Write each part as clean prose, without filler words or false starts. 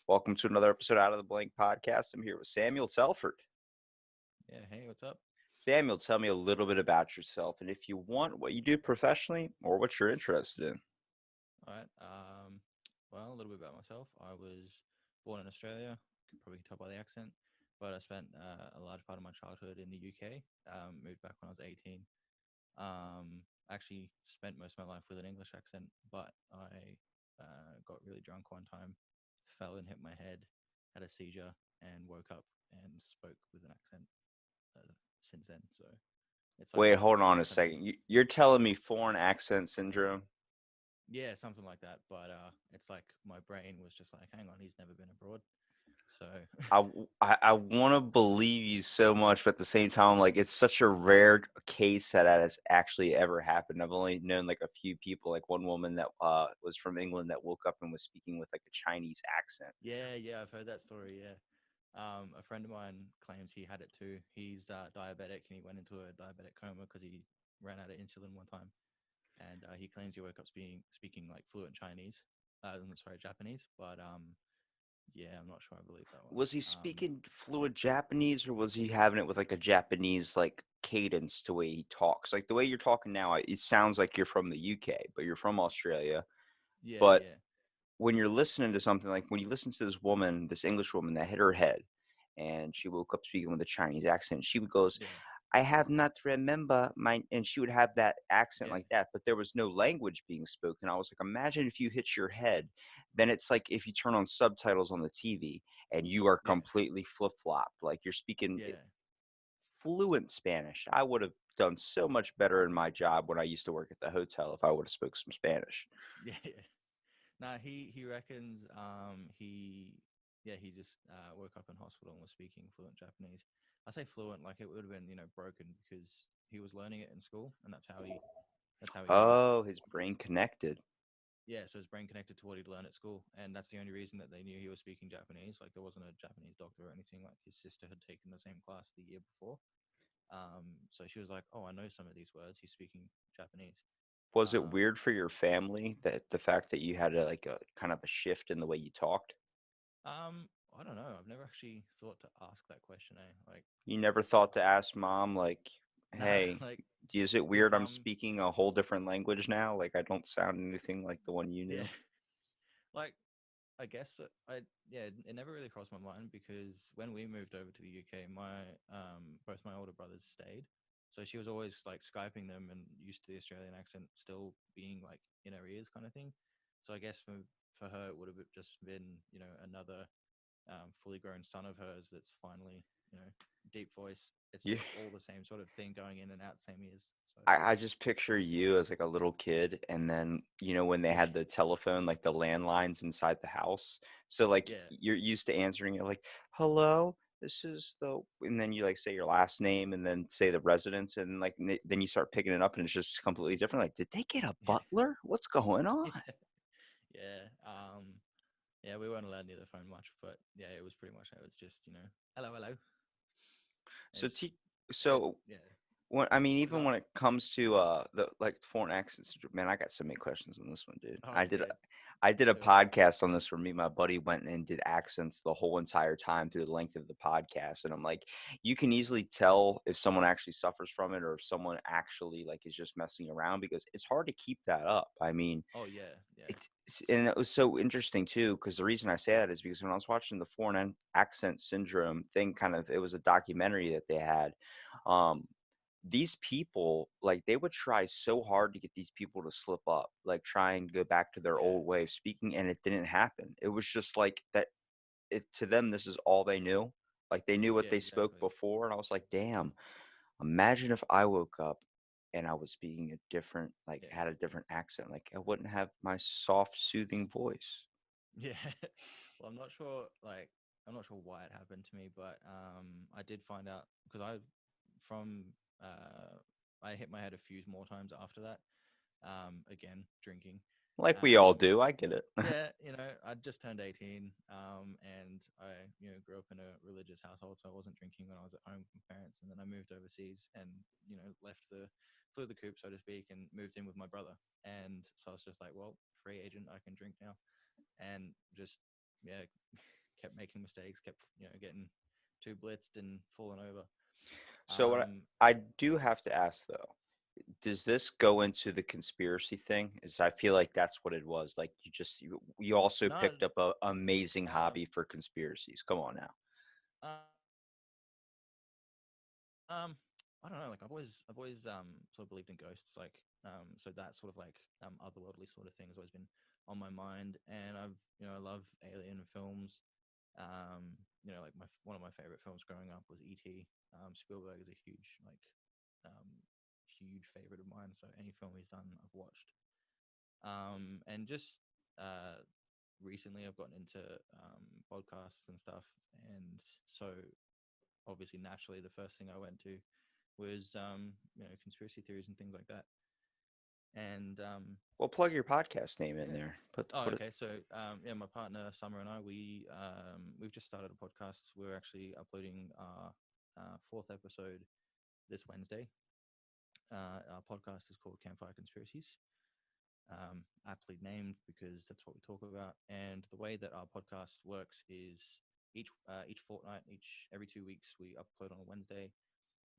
Welcome to another episode Out of the Blank podcast. I'm here with Samuel Telford. Yeah, hey, what's up? Samuel, tell me a little bit about yourself, and if you want, what you do professionally or what you're interested in. All right. Well, a little bit about myself. I was born in Australia, could probably tell by the accent, but I spent a large part of my childhood in the UK. Moved back when I was 18. Actually spent most of my life with an English accent, but I got really drunk one time, fell and hit my head, had a seizure, and woke up and spoke with an accent uh, since then. So it's like Wait, a hold on a kind of second. You're telling me foreign accent syndrome? yeah, something like that. But it's like my brain was just like, hang on, he's never been abroad. So I want to believe you so much, but at the same time, like it's such a rare case that has actually ever happened. I've only known like a few people, like one woman that was from England that woke up and was speaking with like a Chinese accent. yeah, I've heard that story. Yeah, a friend of mine claims he had it too. He's diabetic and he went into a diabetic coma because he ran out of insulin one time. And he claims he woke up speaking like fluent Chinese. Sorry, Japanese. But yeah, I'm not sure I believe that one. Was he speaking fluent Japanese or was he having it with like a Japanese like cadence to way he talks? Like the way you're talking now, it sounds like you're from the UK, but you're from Australia. Yeah, But yeah, when you're listening to something like when you listen to this woman, this English woman that hit her head and she woke up speaking with a Chinese accent, she would goes, yeah, I have not remember my, and she would have that accent yeah, like that, but there was no language being spoken. I was like, imagine if you hit your head, then it's like if you turn on subtitles on the TV and you are yeah, completely flip flopped, like you're speaking yeah, fluent Spanish. I would have done so much better in my job when I used to work at the hotel if I would have spoke some Spanish. yeah, yeah. Nah, he reckons he just woke up in hospital and was speaking fluent Japanese. I say fluent like it would have been broken because he was learning it in school and that's how he did it. Oh, his brain connected. Yeah, so his brain connected to what he'd learned at school, and that's the only reason that they knew he was speaking Japanese. Like there wasn't a Japanese doctor or anything. Like his sister had taken the same class the year before, so she was like, "Oh, I know some of these words. He's speaking Japanese." Was it Um, weird for your family that the fact that you had a, like a kind of a shift in the way you talked? I don't know. I've never actually thought to ask that question. Like, You never thought to ask mom, like, nah, hey, like, is it cause weird I'm speaking a whole different language now? Like, I don't sound anything like the one you yeah, knew. like I guess it never really crossed my mind because when we moved over to the UK, my both my older brothers stayed, so she was always like skyping them and used to the Australian accent still being like in her ears kind of thing. So I guess for her it would have just been another fully grown son of hers that's finally deep voice. It's Yeah. just all the same sort of thing going in and out same ears. So I just picture you as like a little kid, and then when they yeah, had the telephone, like the landlines inside the house. So like yeah, you're used to answering it like, "Hello, this is the," and then you like say your last name and then say the residence, and like then you start picking it up, and it's just completely different. Like, did they get a yeah, butler? What's going on? yeah, yeah. Yeah, we weren't allowed near the phone much, but yeah, it was pretty much it was just hello, hello. So It's t it so yeah, when I mean, because even I when it comes to the like foreign accents, man, I got so many questions on this one, dude. oh okay, I did a go for it. podcast on this where me and my buddy went and did accents the whole entire time through the length of the podcast, and I'm like, you can easily tell if someone actually suffers from it or if someone actually like is just messing around because it's hard to keep that up. I mean, Oh yeah, yeah, and it was so interesting too because the reason I say that is because when I was watching the accent syndrome thing, kind of, it was a documentary that they had. Um, these people, like, they would try so hard to get these people to slip up, like try and go back to their yeah, old way of speaking, and it didn't happen. It was just like that. It to them, this is all they knew. Like they knew what yeah, they spoke exactly. before, and I was like, damn. Imagine if I woke up and I was speaking a different, like Yeah, had a different accent. Like I wouldn't have my soft, soothing voice. yeah. Well, I'm not sure why it happened to me, but I did find out because from uh I hit my head a few more times after that. Again, drinking. Like we all Um, do. I get it. yeah, I just turned 18, and I, grew up in a religious household, so I wasn't drinking when I was at home with my parents, and then I moved overseas and, flew the coop, so to speak, and moved in with my brother. And so I was just like, well, free agent, I can drink now. And just, yeah, kept making mistakes, kept getting too blitzed and falling over. So what Um, I do have to ask though, does this go into the conspiracy thing? Is I feel like that's what it was. Like you also no, picked up a it's amazing hobby for conspiracies. Come on now. uh, I don't know. Like I've always sort of believed in ghosts. Like so that sort of like otherworldly sort of thing has always been on my mind. And I love alien films. Like one of my favorite films growing up was E.T. Spielberg is a um, huge favorite of mine. So any film he's done, I've watched. And just uh, recently, I've gotten into podcasts and stuff. And so obviously, naturally, the first thing I went to was conspiracy theories and things like that. And Well, plug your podcast name in yeah. there. Oh, Put it. okay. So yeah, my partner Summer and I, we've just started a podcast. We're actually uploading our fourth episode this Wednesday. Our podcast is called Campfire Conspiracies, aptly named because that's what we talk about. And the way that our podcast works is each fortnight, each every 2 weeks, we upload on a Wednesday,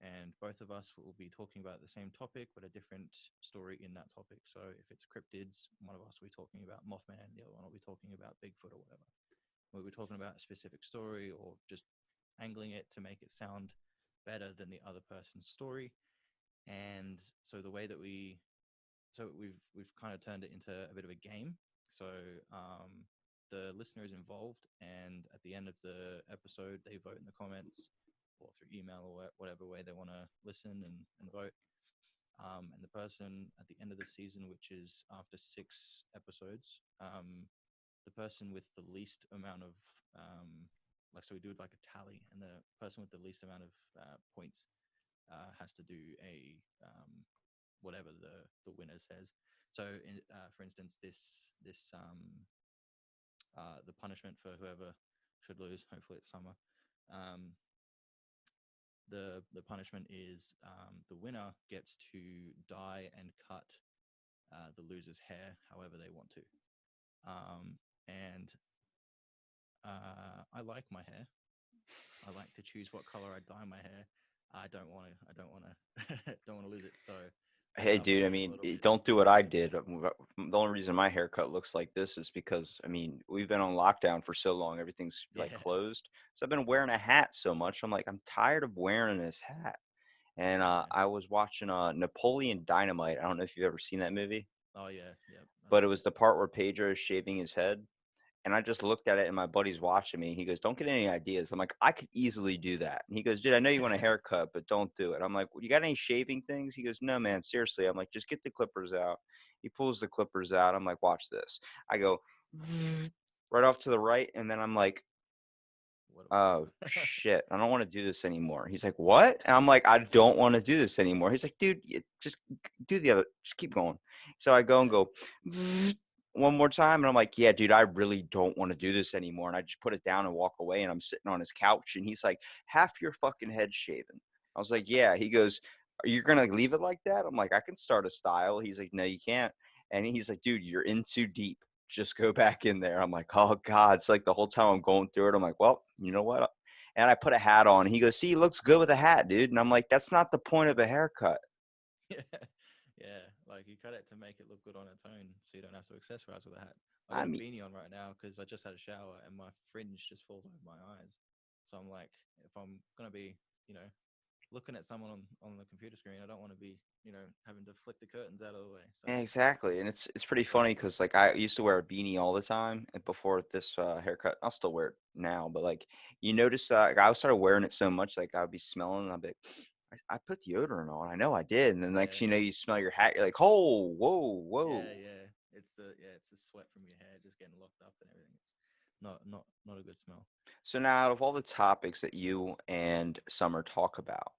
and both of us will be talking about the same topic but a different story in that topic. So if it's cryptids, one of us will be talking about Mothman, the other one will be talking about Bigfoot or whatever. We'll be talking about a specific story or just angling it to make it sound better than the other person's story. And so the way that we've kind of turned it into a bit of a game. So the listener is involved, and at the end of the episode, they vote in the comments or through email or whatever way they want to listen and vote. And the person at the end of the season, which is after 6 episodes, the person with the least amount of so we do like a tally, and the person with the least amount of points has to do a whatever the winner says. So, for instance, the punishment for whoever should lose. Hopefully, it's Summer. Um, the punishment is the winner gets to dye and cut the loser's hair however they want to. And I like my hair. I like to choose what color I dye my hair. I don't want to. I don't want to. Don't want to lose it. So Hey, I've been dude. I doing a mean, little bit. don't do what I did. The only reason my haircut looks like this is because I mean we've been on lockdown for so long. Everything's like Yeah, closed. So I've been wearing a hat so much. I'm like I'm tired of wearing this hat. And yeah. I was watching Napoleon Dynamite. I don't know if you've ever seen that movie, Oh yeah, yeah. I've but it seen was it. the part where Pedro is shaving his head. And I just looked at it, and my buddy's watching me. He goes, "Don't get any ideas." I'm like, "I could easily do that." And he goes, "Dude, I know you want a haircut, but don't do it." I'm like, well, "You got any shaving things?" He goes, "No, man, seriously." I'm like, "Just get the clippers out." He pulls the clippers out. I'm like, "Watch this." I go right off to the right, and then I'm like, What? "Oh, shit. I don't wanna do this anymore." He's like, "What?" And I'm like, "I don't wanna do this anymore." He's like, "Dude, just do the other just keep going." So I go and Yeah, go one more time, and I'm like, "Yeah, dude, I really don't wanna do this anymore." And I just put it down and walk away, and I'm sitting on his couch, and he's like, "Half your fucking head shaven." I was like, "Yeah." He goes, "Are you gonna leave it like that?" I'm like, "I can start a style." He's like, "No, you can't." And he's like, "Dude, you're in too deep. Just go back in there." I'm like, "Oh god." It's like the whole time I'm going through it, I'm like, "Well, you know what?" And I put a hat on. He goes, "See, he looks good with a hat, dude." And I'm like, "That's not the point of a haircut." yeah, yeah. Like you cut it to make it look good on its own, so you don't have to accessorize with a hat. I got I a mean, beanie on right now because I just had a shower and my fringe just falls over my eyes. So I'm like, if I'm gonna be, you know, looking at someone on the computer screen, I don't want to be, having to flick the curtains out of the way. So exactly. And it's pretty funny because like I used to wear a beanie all the time and before this haircut. I'll still wear it now, but like you notice like, I started wearing it so much, like I'd be smelling and I'd be like, I put deodorant on. I know I did. And then next yeah, you know, you smell your hat. You're like, oh, whoa, whoa. yeah. It's the sweat from your hair just getting locked up and everything. It's not a good smell. So now out of all the topics that you and Summer talk about,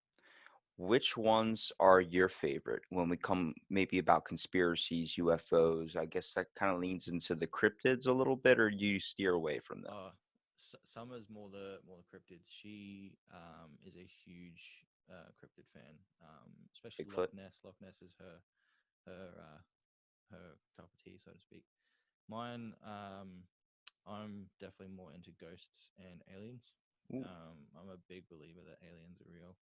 which ones are your favorite when we come maybe about conspiracies, UFOs? I guess that kind of leans into the cryptids a little bit, or you steer away from them. Uh, Summer's more the cryptids. She is a huge cryptid fan, especially Loch Bigfoot. Ness. Loch Ness is her her cup of tea, so to speak. Mine, I'm definitely more into ghosts and aliens. Ooh, I'm a big believer that aliens are real.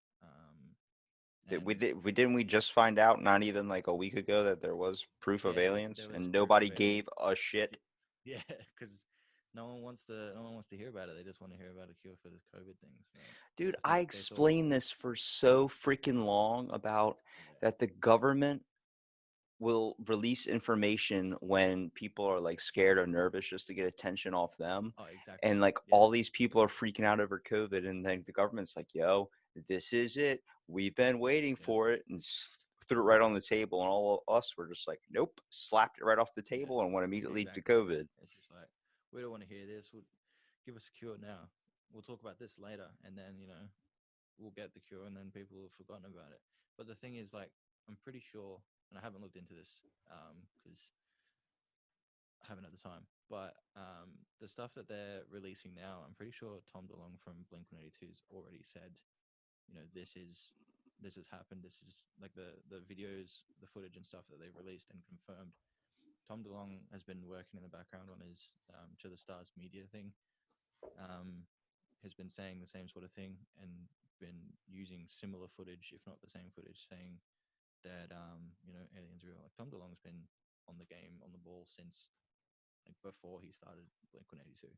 we And didn't we just find out not even like a week ago that there was proof of yeah, aliens there was and proof nobody of gave aliens. a shit? Y- Yeah, because no one wants to hear about it. They just want to hear about a cure for this COVID thing. So Dude, I I think they thought, explained this for so freaking long about yeah, that the government will release information when people are like scared or nervous just to get attention off them. oh, exactly, And like yeah, all these people are freaking out over COVID, and then the government's like, yo, this is it. We've been waiting yeah, for it, and threw it right on the table. And all of us were just like, nope, slapped it right off the yeah, table and went immediately to exactly. COVID. It's just like we don't want to hear this. We'll give us a cure now. We'll talk about this later, and then we'll get the cure, and then people have forgotten about it. But the thing is, like, I'm pretty sure, and I haven't looked into this because I haven't at the time. But the stuff that they're releasing now, I'm pretty sure Tom DeLonge from Blink 182's already said, this has happened. This is like the videos, the footage and stuff that they've released and confirmed. Tom DeLonge has been working in the background on his To the Stars media thing. Um, has been saying the same sort of thing and been using similar footage, if not the same footage, saying that aliens are real. Like Tom DeLonge's been on the game, on the ball since like before he started Blink 182,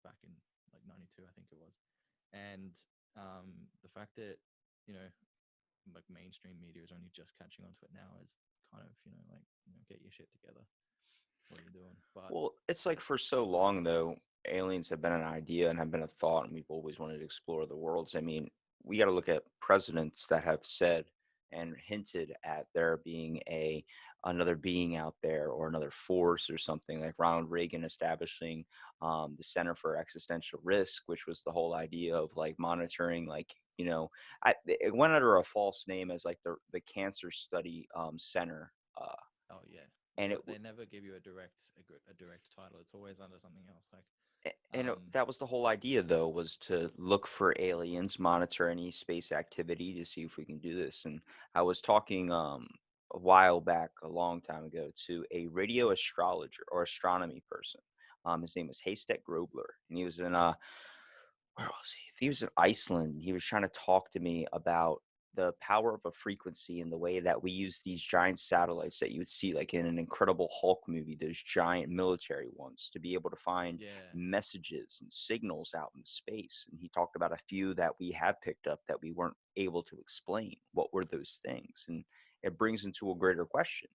back in like '92, I think it was. And the fact that you know like mainstream media is only just catching on to it now is kind of get your shit together. What are you doing? But Well, it's like for so long though, aliens have been an idea and have been a thought, and we've always wanted to explore the worlds. I mean, we got to look at presidents that have said and hinted at there being a another being out there or another force or something, like Ronald Reagan establishing the Center for Existential Risk, which was the whole idea of like monitoring, like it went under a false name as like the Cancer Study Center. oh yeah, And it they never give you a direct title. It's always under something else. Like that was the whole idea, though, was to look for aliens, monitor any space activity to see if we can do this. And I was talking a while back, a long time ago, to a radio astrologer or astronomy person. His name was Haystack Grobler, and he was in where was he? He was in Iceland. He was trying to talk to me about the power of a frequency and the way that we use these giant satellites that you would see like in an Incredible Hulk movie, those giant military ones, to be able to find yeah, messages and signals out in space. And he talked about a few that we have picked up that we weren't able to explain. What were those things? And it brings into a greater question.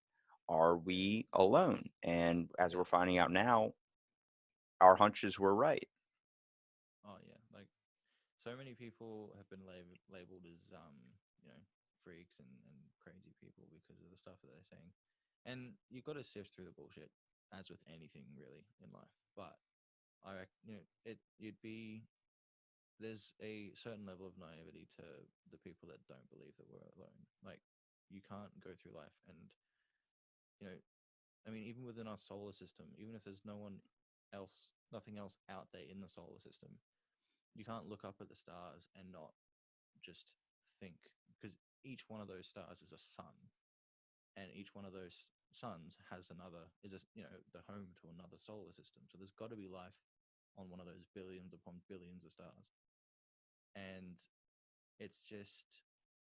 Are yeah, we alone? And as we're yeah. finding out now, our hunches were right. Oh yeah, like so many people have been labeled as freaks and crazy people because of the stuff that they're saying, and you've got to sift through the bullshit, as with anything really in life. But you'd be there's a certain level of naivety to the people that don't believe that we're alone. Like you can't go through life and you know I mean even within our solar system, even if there's nothing else out there in the solar system, you can't look up at the stars and not just think, because each one of those stars is a sun, and each one of those suns has another is a, the home to another solar system. So there's got to be life on one of those billions upon billions of stars. And it's just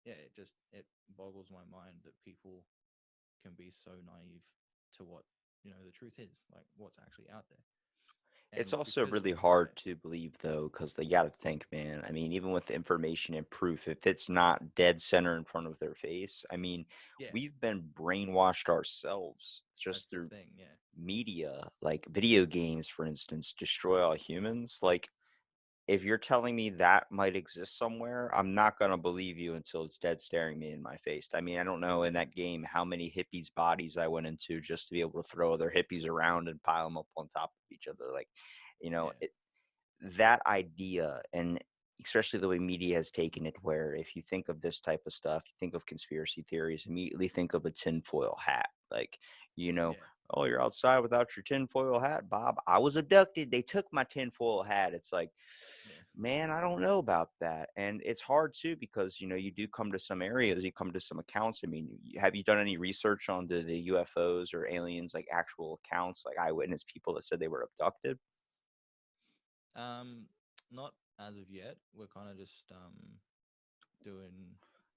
it boggles my mind that people can be so naive to what the truth is, like what's actually out there. It's And also because really yeah, hard to believe, though, because they got to think, man. I mean, even with the information and proof, if it's not dead center in front of their face, I mean, yeah, we've been brainwashed ourselves that's just the through thing, yeah, media, like video games, for instance, destroy all humans. Like, if you're telling me that might exist somewhere, I'm not gonna believe you until it's dead staring me in my face. I mean, I don't know in yeah, that game how many hippies' bodies I went into just to be able to throw other hippies around and pile them up on top of each other. Like, yeah, that idea, and especially the way media has taken it, where if you think of this type of stuff, you think of conspiracy theories, immediately think of a tinfoil hat. Like, you know, yeah, oh, you're outside without your tinfoil hat, Bob. I was abducted. They took my tinfoil hat. It's like, yeah. Man, I don't know about that, and it's hard too because you do come to some areas, you come to some accounts. I mean, have you done any research on the UFOs or aliens, like actual accounts, like eyewitness people that said they were abducted? Um, Not as of yet. We're kind of just doing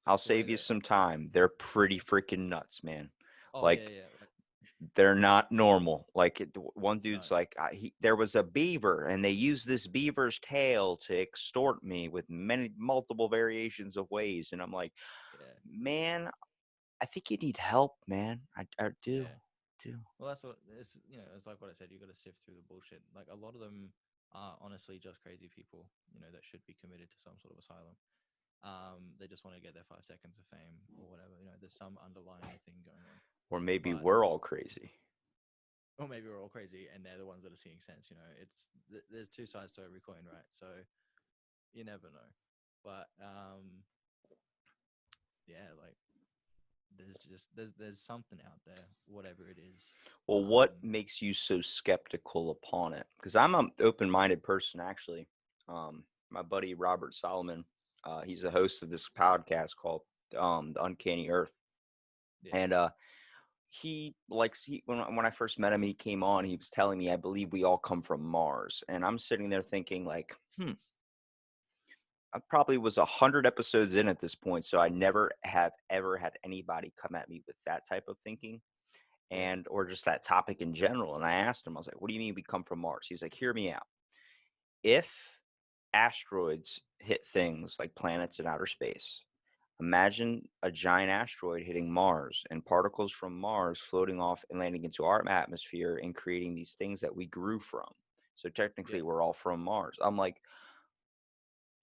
I'll because the way save you that some time. They're pretty freaking nuts, man. oh yeah Like yeah like they're not normal. Like one no dude's like, there was a beaver, and they used this beaver's tail to extort me with many multiple variations of ways, and I'm like, yeah man, I think you need help, man. I do, yeah. do. Well, that's what it's it's like what I said. You got to sift through the bullshit. Like a lot of them are honestly just crazy people, that should be committed to some sort of asylum. They just want to get their 5 seconds of fame or whatever. There's some underlying thing going on. Or maybe But we're all crazy. or maybe we're all crazy and they're the ones that are seeing sense. It's there's two sides to every coin, right? So you never know. But yeah, like there's something out there, whatever it is. Well, what makes you so skeptical upon it? Because I'm an open-minded person, actually. My buddy Robert Solomon, he's a host of this podcast called The Uncanny Earth, Yeah, and he likes when I first met him, he came on. He was telling me, I believe we all come from Mars, and I'm sitting there thinking, like, I probably was 100 episodes in at this point, so I never have ever had anybody come at me with that type of thinking yeah, and or just that topic in general. And I asked him, I was like, "What do you mean we come from Mars?" He's like, "Hear me out. If asteroids hit things like planets in outer space, imagine a giant asteroid hitting Mars and particles from Mars floating off and landing into our atmosphere and creating these things that we grew from. So technically, yeah, we're all from Mars." I'm like,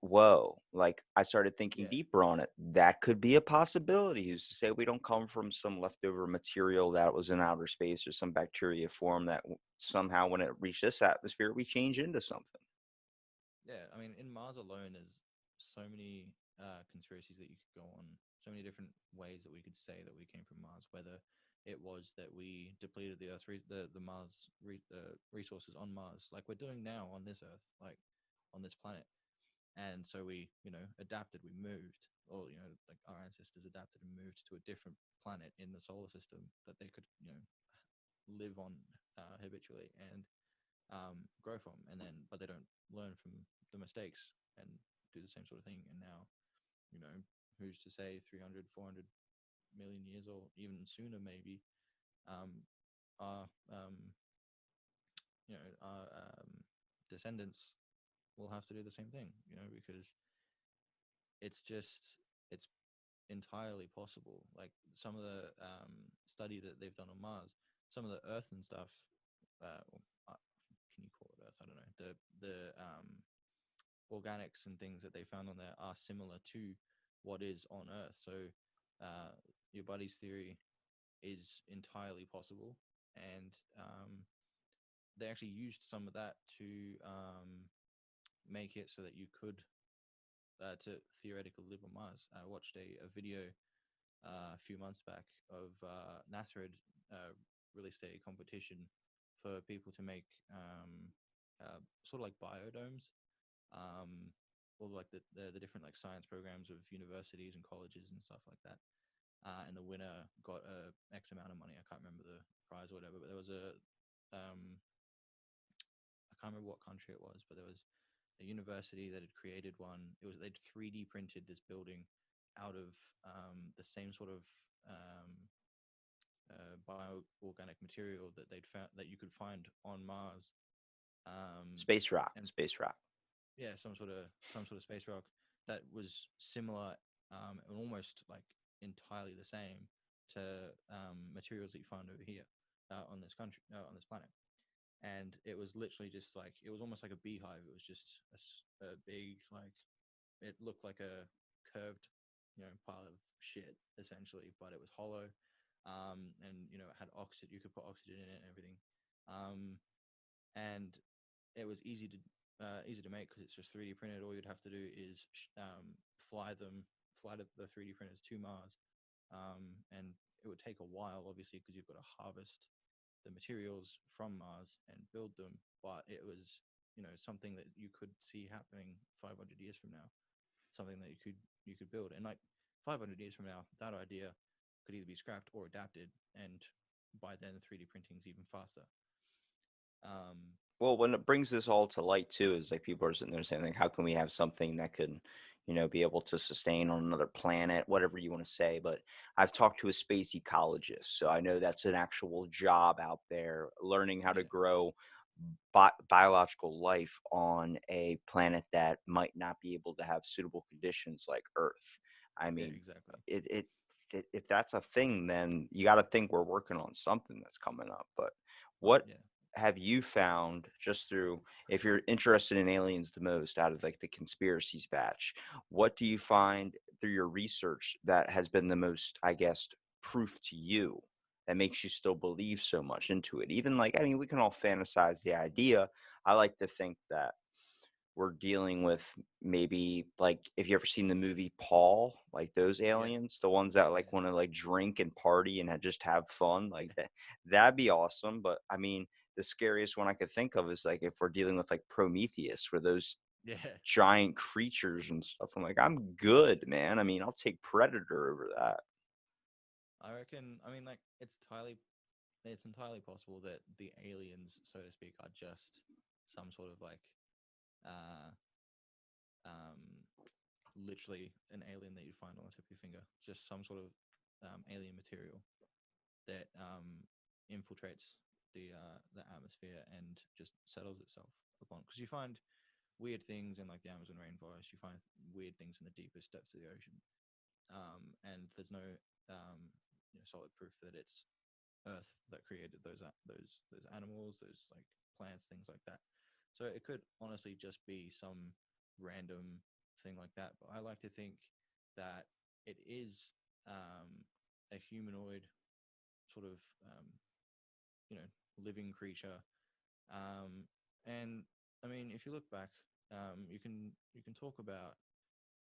whoa, like I started thinking yeah, deeper on it. That could be a possibility, who's to say we don't come from some leftover material that was in outer space or some bacteria form that somehow when it reached this atmosphere we change into something. yeah. I mean, in Mars alone, there's so many conspiracies that you could go on, so many different ways that we could say that we came from Mars. Whether it was that we depleted the Earth's the Mars resources on Mars, like we're doing now on this Earth, like on this planet, and so we adapted, we moved, or like our ancestors adapted and moved to a different planet in the solar system that they could live on habitually and grow from, and then but they don't learn from the mistakes and do the same sort of thing. And now, you know, who's to say 300, 400 million years or even sooner, maybe, um, our our descendants will have to do the same thing. Because it's just it's entirely possible. Like some of the study that they've done on Mars, some of the Earth and stuff. Can you call it Earth? I don't know. The organics and things that they found on there are similar to what is on Earth. So uh, your buddy's theory is entirely possible, and they actually used some of that to make it so that you could to theoretically live on Mars. I watched a video a few months back of NASA had released a competition for people to make sort of like biodomes, um, all like the different like science programs of universities and colleges and stuff like that. And the winner got a X amount of money. I can't remember the prize or whatever, but there was I can't remember what country it was, but there was a university that had created one. It was they'd 3D printed this building out of the same sort of bioorganic material that they'd found that you could find on Mars. Space rock, And space rock. yeah, some sort of space rock that was similar and almost like entirely the same to materials that you find over here on this country on this planet. And it was literally just like it was almost like a beehive. It was just a big like it looked like a curved pile of shit essentially, but it was hollow, and it had oxygen. You could put oxygen in it and everything, and it was easy to make because it's just 3D printed. All you'd have to do is fly the 3D printers to Mars, and it would take a while, obviously, because you've got to harvest the materials from Mars and build them. But it was something that you could see happening 500 years from now, something that you could build. And like 500 years from now, that idea could either be scrapped or adapted, and by then 3D printing is even faster. um Well, when it brings this all to light too, is like people are sitting there saying, like, how can we have something that could, be able to sustain on another planet, whatever you want to say. But I've talked to a space ecologist, so I know that's an actual job out there, learning how to yeah, grow biological life on a planet that might not be able to have suitable conditions like Earth. I yeah, mean, exactly. it, it, if that's a thing, then you got to think we're working on something that's coming up. But what Yeah, have you found just through, if you're interested in aliens the most out of like the conspiracies batch, what do you find through your research that has been the most, I guess, proof to you that makes you still believe so much into it? Even like, I mean, we can all fantasize the idea. I like to think that we're dealing with, maybe like, if you ever seen the movie Paul, like those yeah, aliens, the ones that yeah, like want to like drink and party and just have fun, like that'd be awesome. But I mean, the scariest one I could think of is like if we're dealing with like Prometheus, where those yeah. giant creatures and stuff. I'm like, I'm good, man. I mean, I'll take Predator over that. I reckon. I mean, like, it's entirely possible that the aliens, so to speak, are just some sort of like uh um literally an alien that you find on the tip of your finger, just some sort of alien material that infiltrates the atmosphere and just settles itself upon. Because you find weird things in like the Amazon rainforest, you find weird things in the deepest depths of the ocean, and there's no solid proof that it's Earth that created those animals, those like plants, things like that. So it could honestly just be some random thing like that. But I like to think that it is a humanoid sort of you know living creature. Um, and I mean, if you look back, you can talk about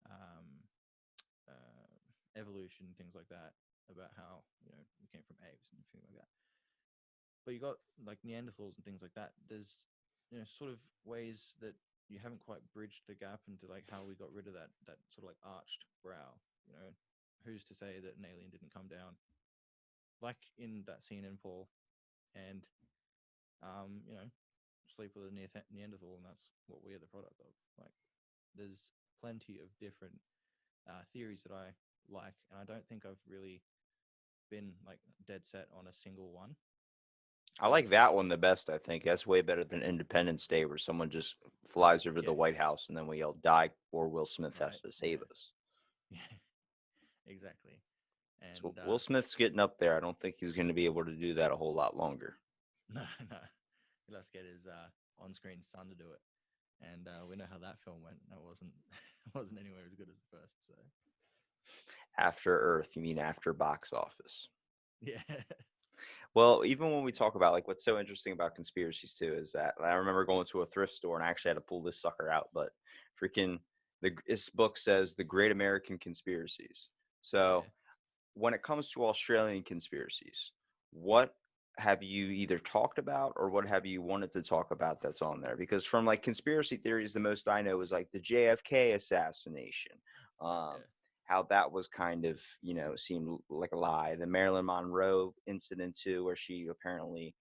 um, uh, evolution, things like that, about how we came from apes and everything like that. But you got like Neanderthals and things like that. There's sort of ways that you haven't quite bridged the gap into like how we got rid of that sort of like arched brow. You know, who's to say that an alien didn't come down like in that scene in Paul and um, you know sleep with a Neanderthal, and that's what we're the product of. Like, there's plenty of different theories that I like, and I don't think I've really been like dead set on a single one I like because that one the best, I think. That's way better than Independence Day, where someone just flies over the yeah, White House and then we all die, or Will Smith has right, to save yeah, us. yeah, exactly. So And Will Smith's getting up there. I don't think he's going to be able to do that a whole lot longer. no, no, he'll have to get his on-screen son to do it. And we know how that film went. That wasn't wasn't anywhere as good as the first. So After Earth, you mean after box office? yeah, Well, even when we talk about like what's so interesting about conspiracies too is that I remember going to a thrift store and I actually had to pull this sucker out, but freaking this book says the Great American Conspiracies. So yeah, when it comes to Australian conspiracies, what have you either talked about or what have you wanted to talk about that's on there? Because from like conspiracy theories, the most I know is like the JFK assassination, um, yeah, how that was kind of, seemed like a lie. The Marilyn Monroe incident too, where she apparently,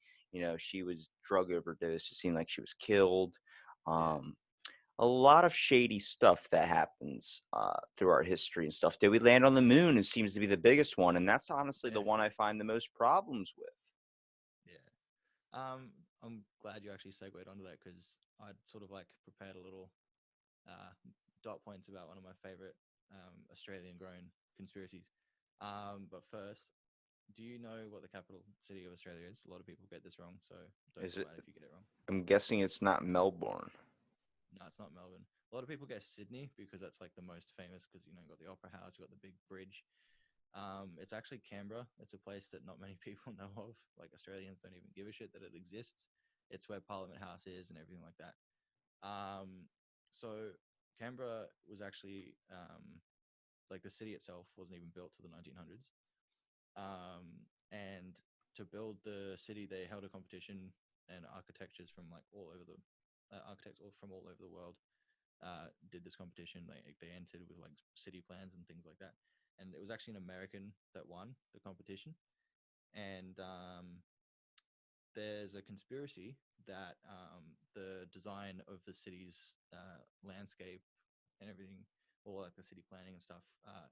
she was drug overdose. It seemed like she was killed. yeah, Um, a lot of shady stuff that happens through our history and stuff. Did we land on the moon? It seems to be the biggest one, and that's honestly the yeah, one I find the most problems with. yeah. I'm glad you actually segued onto that because I'd sort of like prepared a little uh, dot points about one of my favorite Australian-grown conspiracies. But first, do you know what the capital city of Australia is? A lot of people get this wrong, so don't Is feel it? bad if you get it wrong. I'm guessing it's not Melbourne. No, it's not Melbourne. A lot of people guess Sydney because that's like the most famous because you got the Opera House, you got the big bridge. It's actually Canberra. It's a place that not many people know of. Like Australians don't even give a shit that it exists. It's where Parliament House is and everything like that. So Canberra was actually like the city itself wasn't even built to the 1900s. And to build the city, they held a competition and architectures from like all over architects all from all over the world did this competition. They entered with like city plans and things like that, and it was actually an American that won the competition. And there's a conspiracy that the design of the city's landscape and everything, or like the city planning and stuff,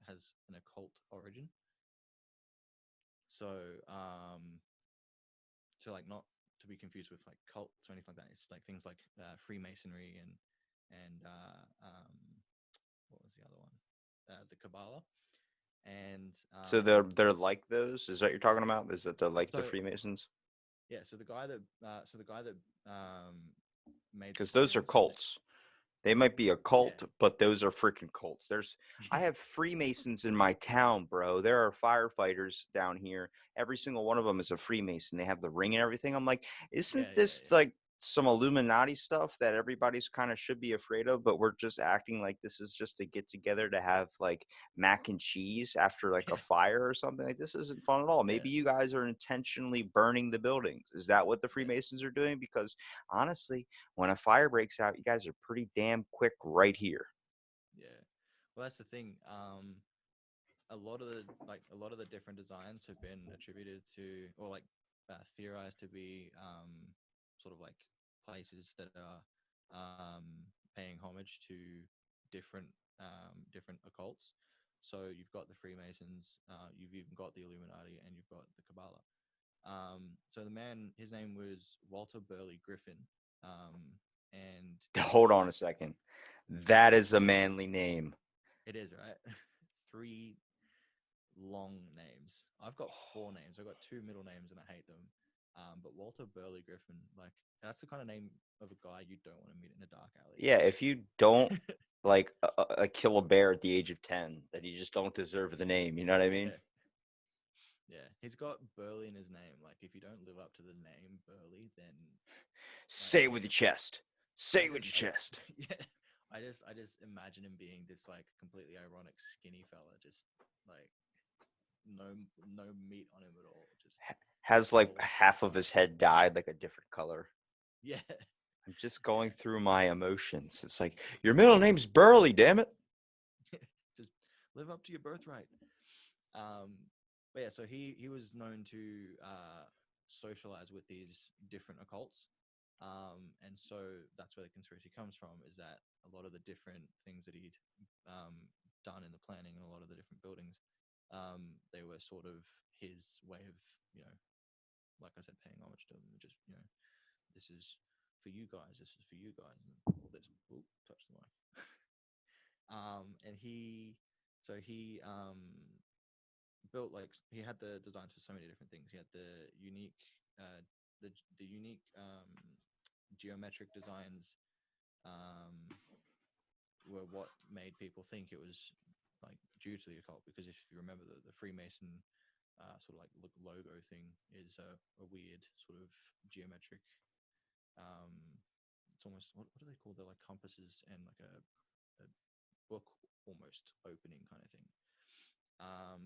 has an occult origin. So, so like not to be confused with like cults or anything like that. It's like things like Freemasonry and what was the other one? The Kabbalah. And So they're like those? Is that what you're talking about? Is that they're like the so Freemasons? yeah, so the guy that made the Because those are plans, his name, cults. They might be a yeah, cult, but those are freaking cults. I have Freemasons in my town, bro. There are firefighters down here. Every single one of them is a Freemason. They have the ring and everything. I'm like, isn't yeah, yeah, this like some Illuminati stuff that everybody's kind of should be afraid of? But we're just acting like this is just a get together to have like mac and cheese after like a yeah, fire or something. Like this isn't fun at all. yeah, Maybe you guys are intentionally burning the buildings. Is that what the yeah, Freemasons are doing? Because honestly, when a fire breaks out, you guys are pretty damn quick right here. yeah. Well, that's the thing. A lot of the different designs have been attributed to, or like theorized to be sort of like places that are paying homage to different occults. So you've got the Freemasons, you've even got the Illuminati, and you've got the Kabbalah. So the man, his name was Walter Burley Griffin, and Hold on a he, second. That is a manly name. it is right, three long names. I've got four names. I've got two middle names, and I hate them. But Walter Burley Griffin, like that's the kind of name of a guy you don't want to meet in a dark Yeah, if you don't alley. like kill a bear at the age of 10, then you just don't deserve the name. You know what I mean? Yeah, yeah. He's got Burley in his name. Like if you don't live up to the name Burley, then like Say it with your chest. Say it with your I just chest. yeah, I just imagine him being this like completely ironic skinny fella, just like no no meat on him at all, just Has like polished to the half of bone. his head dyed like a different color. Yeah, I'm just going yeah. through my emotions. It's like, your middle name's Burley, damn it. Just live up to your birthright. But yeah, so he was known to socialize with these different occults, and so that's where the conspiracy comes from. Is that a lot of the different things that he'd done in the planning and a lot of the different buildings, they were sort of his way of, you know, like I said, paying homage to them. And just, you know, this is for you guys. This is for you guys. And all this. Ooh, touch the mic. And he built like he had the designs for so many different things. He had uh, the unique geometric designs um, were what made people think it was like due to the occult. Because if you remember, the Freemason sort of like logo thing is a weird sort of geometric. Um, it's almost what do they call? They're like compasses and like a book almost opening kind of thing. Um,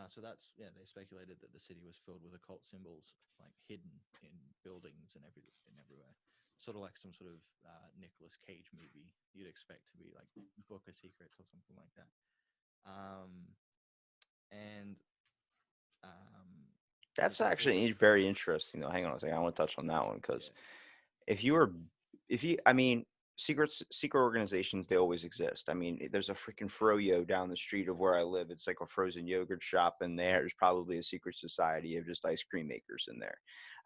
so that's, yeah. They speculated that the city was filled with occult symbols, like hidden in buildings and everywhere. Sort of like some sort of Nicolas Cage movie you'd expect to be like Book of Secrets or something like that. Um, and That's there's like all actually these, very interesting, though. Hang on a second. I want to touch on that one because yeah, if you were I mean, secret organizations, they always exist. I mean, there's a freaking froyo down the street of where I live. It's like a frozen yogurt shop, and there's probably a secret society of just ice cream makers in there.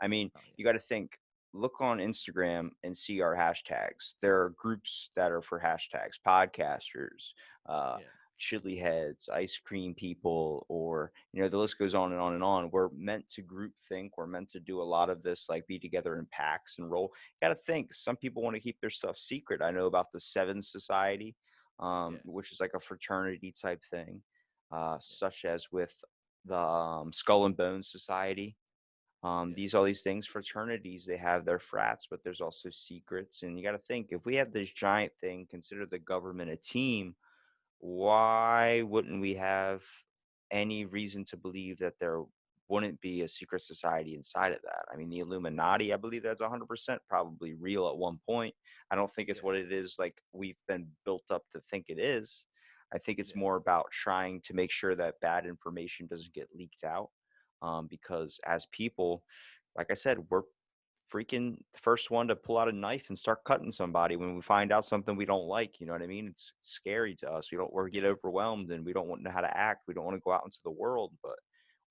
I mean, oh you got to think, look on Instagram and see our hashtags. There are groups that are for hashtags, podcasters, uh yeah, chili heads, ice cream people, or the list goes on and on and on. We're meant to group think. We're meant to do a lot of this, like be together in packs and roll. Got to think, some people want to keep their stuff secret. I know about the Seven Society, yeah, which is like a fraternity type thing, yeah, such as with the Skull and Bones Society. yeah, These all these things, fraternities, they have their frats, but there's also secrets. And you got to think, if we have this giant thing, consider the government a team, why wouldn't we have any reason to believe that they're wouldn't be a secret society inside of that. I mean, the Illuminati, I believe that's 100% probably real at one point. I don't think it's Yeah, what it is like we've been built up to think it is. I think it's yeah, more about trying to make sure that bad information doesn't get leaked out. Because as people, like I said, we're freaking the first one to pull out a knife and start cutting somebody when we find out something we don't like. You know what I mean? It's scary to us. We get yeah, overwhelmed and we don't want to know how to act. We don't want to go out into the world, but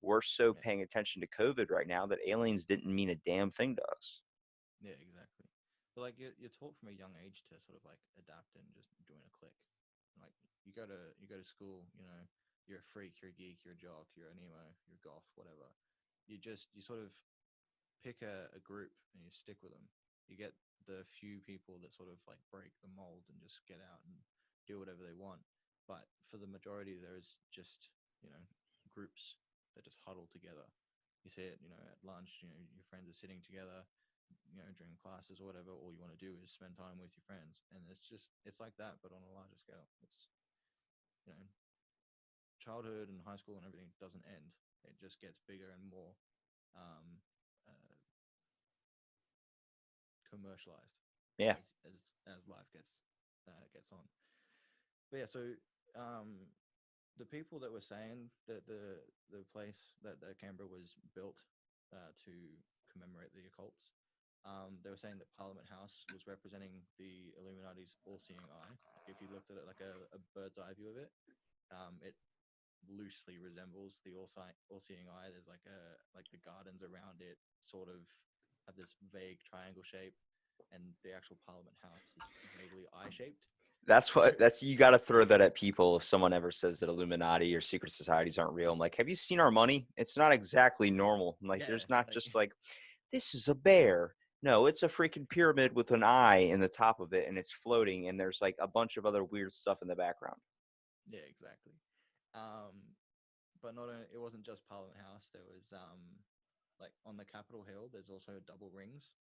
we're so yeah, paying attention to COVID right now that aliens didn't mean a damn thing to us. yeah, exactly. But like you're taught from a young age to sort of like adapt and just join a clique. Like you go to school, you're a freak, you're a geek, you're a jock, you're an emo, you're a goth, whatever. You sort of pick a group and you stick with them. You get the few people that sort of like break the mold and just get out and do whatever they want. But for the majority, there's just groups that just huddle together. You see it, at lunch. Your friends are sitting together, during classes or whatever. All you want to do is spend time with your friends, and it's like that, but on a larger scale. It's you know childhood and high school and everything doesn't end. It just gets bigger and more um, uh, commercialized Yeah, as life gets on. But yeah, so um, the people that were saying that the place that Canberra was built to commemorate the occults, they were saying that Parliament House was representing the Illuminati's all-seeing eye. Like if you looked at it like a bird's eye view of it, it loosely resembles the all-seeing eye. There's like the gardens around it sort of have this vague triangle shape, and the actual Parliament House is vaguely eye-shaped. So that's you got to throw that at people if someone ever says that Illuminati or secret societies aren't real. I'm like, have you seen our money? It's not exactly normal. I'm like, yeah, there's not like just like this is a bear. No, it's a freaking pyramid with an eye in the top of it and it's floating and there's like a bunch of other weird stuff in the background. yeah, exactly. Um, but not only, it wasn't just Parliament House. There was like on the Capitol Hill. There's also double rings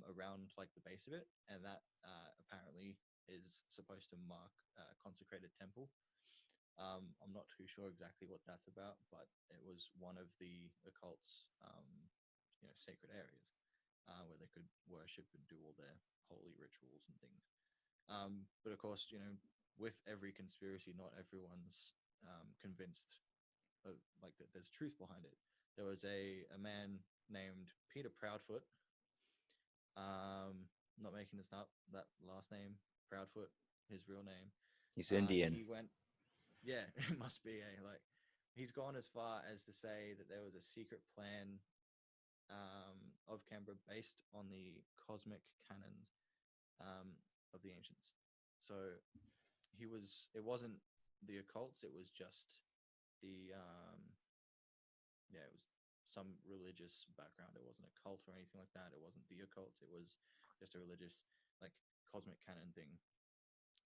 around like the base of it, and that apparently is supposed to mark a consecrated temple. I'm not too sure exactly what that's about, but it was one of the occult's sacred areas where they could worship and do all their holy rituals and things. But of course, with every conspiracy, not everyone's convinced of like that there's truth behind it. There was a man named Peter Proudfoot. Not making this up. That last name, Proudfoot, his real name. He's Indian. He went, yeah, it must be a like. He's gone as far as to say that there was a secret plan of Canberra based on the cosmic canons of the ancients. So it wasn't the occults, it was just the yeah, it was some religious background. It wasn't a cult or anything like that. It wasn't the occult. It was just a religious, like, cosmic canon thing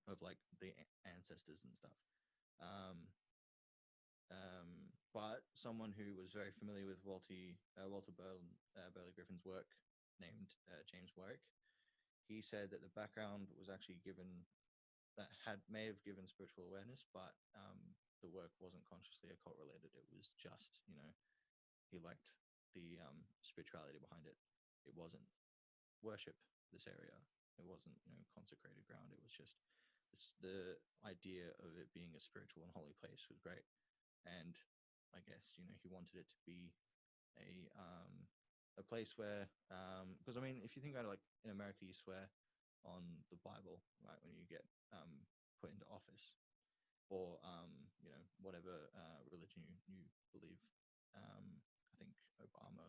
of like the ancestors and stuff. Um, but someone who was very familiar with Walter Burley Griffin's work, named James Warwick, he said that the background was actually given that had may have given spiritual awareness, but the work wasn't consciously occult related. It was just he liked the spirituality behind it. It wasn't worship this area. It wasn't consecrated ground. It was just the idea of it being a spiritual and holy place was great, and I guess he wanted it to be a um, a place where because I mean if you think about it, like in America you swear on the Bible, right, when you get put into office, or whatever religion you believe. I think Obama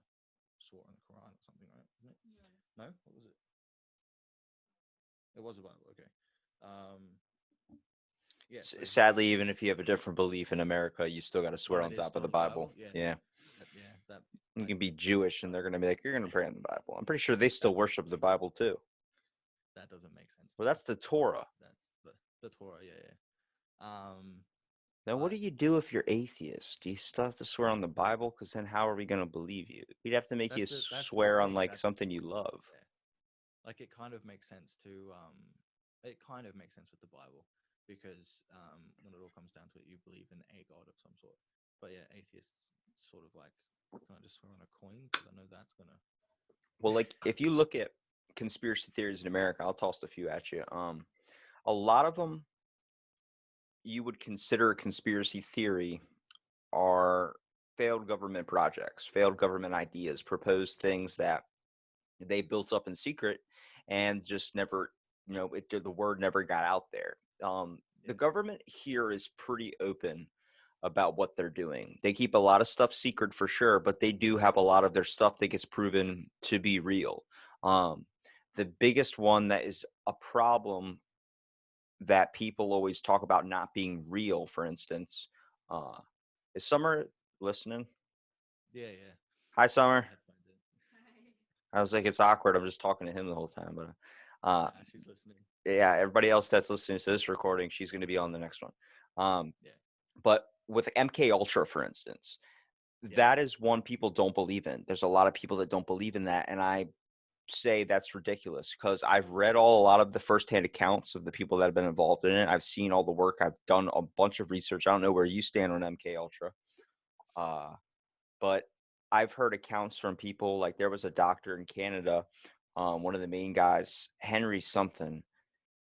swore on the Quran or something, right? Isn't it? No, what was it? It was a Bible. Okay. Um, yeah. So Sadly, even if you have a different belief in America, you still got to swear oh, on it is top of still the the Bible. Bible. Yeah. Yeah. Yeah. That You like can be Jewish and does they're going to be like, you're going to pray in the Bible. I'm pretty sure they that still worship the Bible too. that doesn't make sense to Well, me. that's the Torah. That's the Torah. Yeah. Yeah. Now, what do But you do if you're atheist? Do you still have to swear on the Bible? Because then how are we going to believe you? We'd have to make you that's the swear on thing. like That's something you love. yeah. Like it kind of makes sense to it kind of makes sense with the Bible, because when it all comes down to it, you believe in a god of some sort. But yeah, atheists sort of like Can I just throw on a coin? Because I know that's gonna. Well, like if you look at conspiracy theories in America, I'll toss a few at you. A lot of them you would consider a conspiracy theory are failed government projects, failed government ideas, proposed things that they built up in secret and just never, the word never got out there. The Yeah, government here is pretty open about what they're doing. They keep a lot of stuff secret for sure, but they do have a lot of their stuff that gets proven to be real. Um, the biggest one that is a problem that people always talk about not being real, for instance, uh, is Summer listening? yeah, yeah. Hi, She's got Summer. the headphones in. I was like, it's awkward. I'm just talking to him the whole time, but uh, Nah, she's listening. yeah, everybody else that's listening to this recording, she's going to be on the next one. Um, Yeah, but with MK Ultra, for instance, yeah, that is one people don't believe in. There's a lot of people that don't believe in that, and I say that's ridiculous because I've read a lot of the firsthand accounts of the people that have been involved in it. I've seen all the work. I've done a bunch of research. I don't know where you stand on MK Ultra, uh, but I've heard accounts from people like there was a doctor in Canada, one of the main guys, Henry something.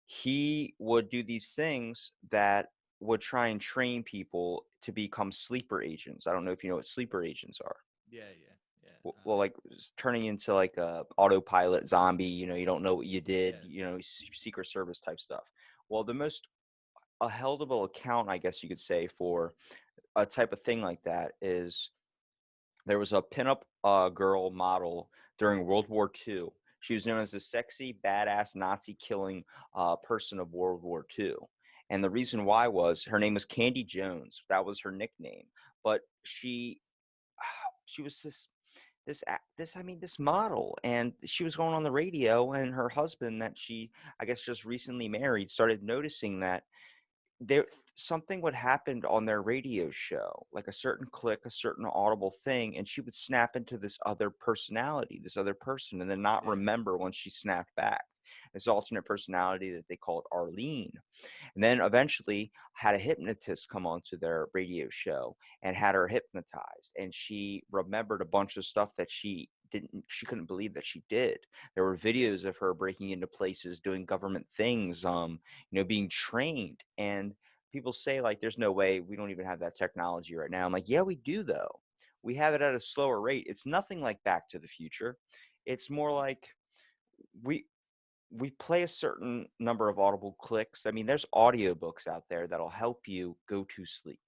He would do these things that would try and train people to become sleeper agents. I don't know if you know what sleeper agents are. yeah, yeah, yeah. Well, like turning into like a autopilot zombie. You don't know what you did. Yeah, Secret Service type stuff. Well, the most a heldable account, I guess you could say, for a type of thing like that is there was a pinup girl model during World War II. She was known as the sexy, badass, Nazi killing person of World War II. And the reason why was her name was Candy Jones. That was her nickname. But she was this model, and she was going on the radio, and her husband that she, I guess, just recently married started noticing that there something would happen on their radio show, like a certain click, a certain audible thing, and she would snap into this other personality, this other person, and then not yeah, remember when she snapped back. This alternate personality that they called Arlene. And then eventually had a hypnotist come onto their radio show and had her hypnotized. And she remembered a bunch of stuff that she couldn't believe that she did. There were videos of her breaking into places, doing government things, being trained. And people say, like, there's no way we don't even have that technology right now. I'm like, yeah, we do though. We have it at a slower rate. It's nothing like Back to the Future. It's more like we we play a certain number of audible clicks. I mean, there's audiobooks out there that'll help you go to sleep.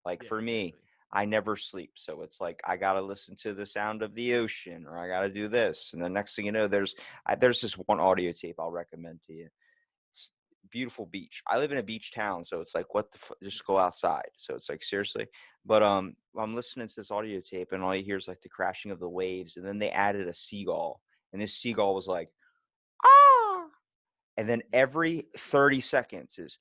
Like yeah. for me, Exactly. I never sleep. So it's like I got to listen to the sound of the ocean or I got to do this. And the next thing you know, there's this one audio tape I'll recommend to you. It's beautiful beach. I live in a beach town, so it's like what the just go outside. So it's like seriously. But I'm listening to this audio tape and all you hear is like the crashing of the waves and then they added a seagull. And this seagull was like, ah, and then Yeah, every 30 seconds is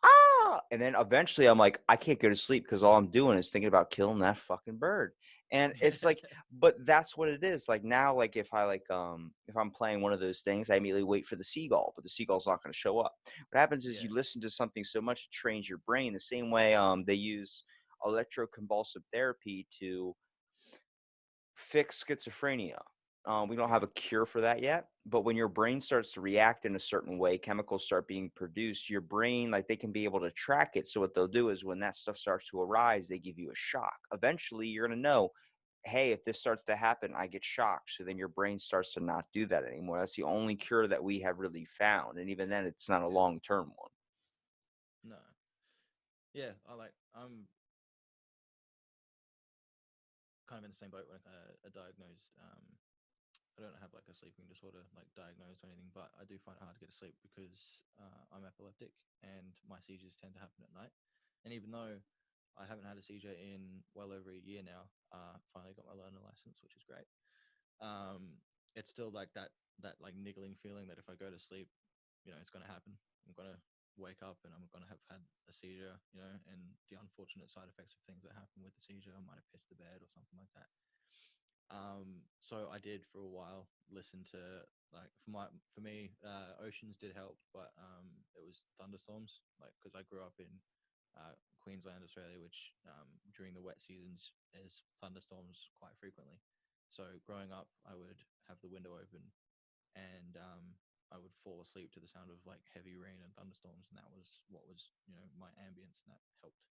ah, and then eventually I'm like, I can't go to sleep because all I'm doing is thinking about killing that fucking bird. And it's like, but that's what it is. Like now, like if I'm playing one of those things, I immediately wait for the seagull, but the seagull's not going to show up. What happens is yeah, you listen to something so much it trains your brain the same way they use electroconvulsive therapy to fix schizophrenia. We don't have yeah, a cure for that yet, but when your brain starts to react in a certain way, chemicals start being produced. Your brain, like they can be able to track it. So what they'll do is when that stuff starts to arise, they give you a shock. Eventually, you're going to know, hey, if this starts to happen, I get shocked. So then your brain starts to not do that anymore. That's the only cure that we have really found, and even then, it's not a yeah. long-term one. No, yeah. I'm kind of in the same boat when I diagnosed. I don't have like a sleeping disorder like diagnosed or anything, but I do find it hard to get to sleep because I'm epileptic and my seizures tend to happen at night. And even though I haven't had a seizure in well over a year now, finally got my learner license, which is great. Um, it's still like that like niggling feeling that if I go to sleep, it's going to happen. I'm going to wake up and I'm going to have had a seizure, and the unfortunate side effects of things that happen with the seizure. I might have pissed the bed or something like that. So I did for a while listen to like for me, oceans did help, but it was thunderstorms, like because I grew up in Queensland, Australia, which during the wet seasons is thunderstorms quite frequently. So growing up, I would have the window open, and I would fall asleep to the sound of like heavy rain and thunderstorms, and that was what was my ambience, and that helped.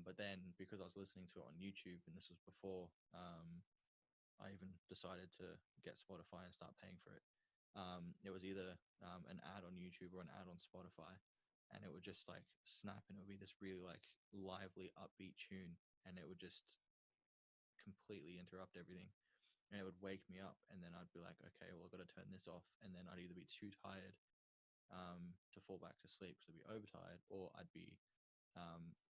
But then because I was listening to it on YouTube, and this was before I even decided to get Spotify and start paying for it. It was either an ad on YouTube or an ad on Spotify, and it would just like snap, and it would be this really like lively, upbeat tune, and it would just completely interrupt everything, and it would wake me up, and then I'd be like, okay, well, I've got to turn this off, and then I'd either be too tired to fall back to sleep, so I'd be overtired, or I'd be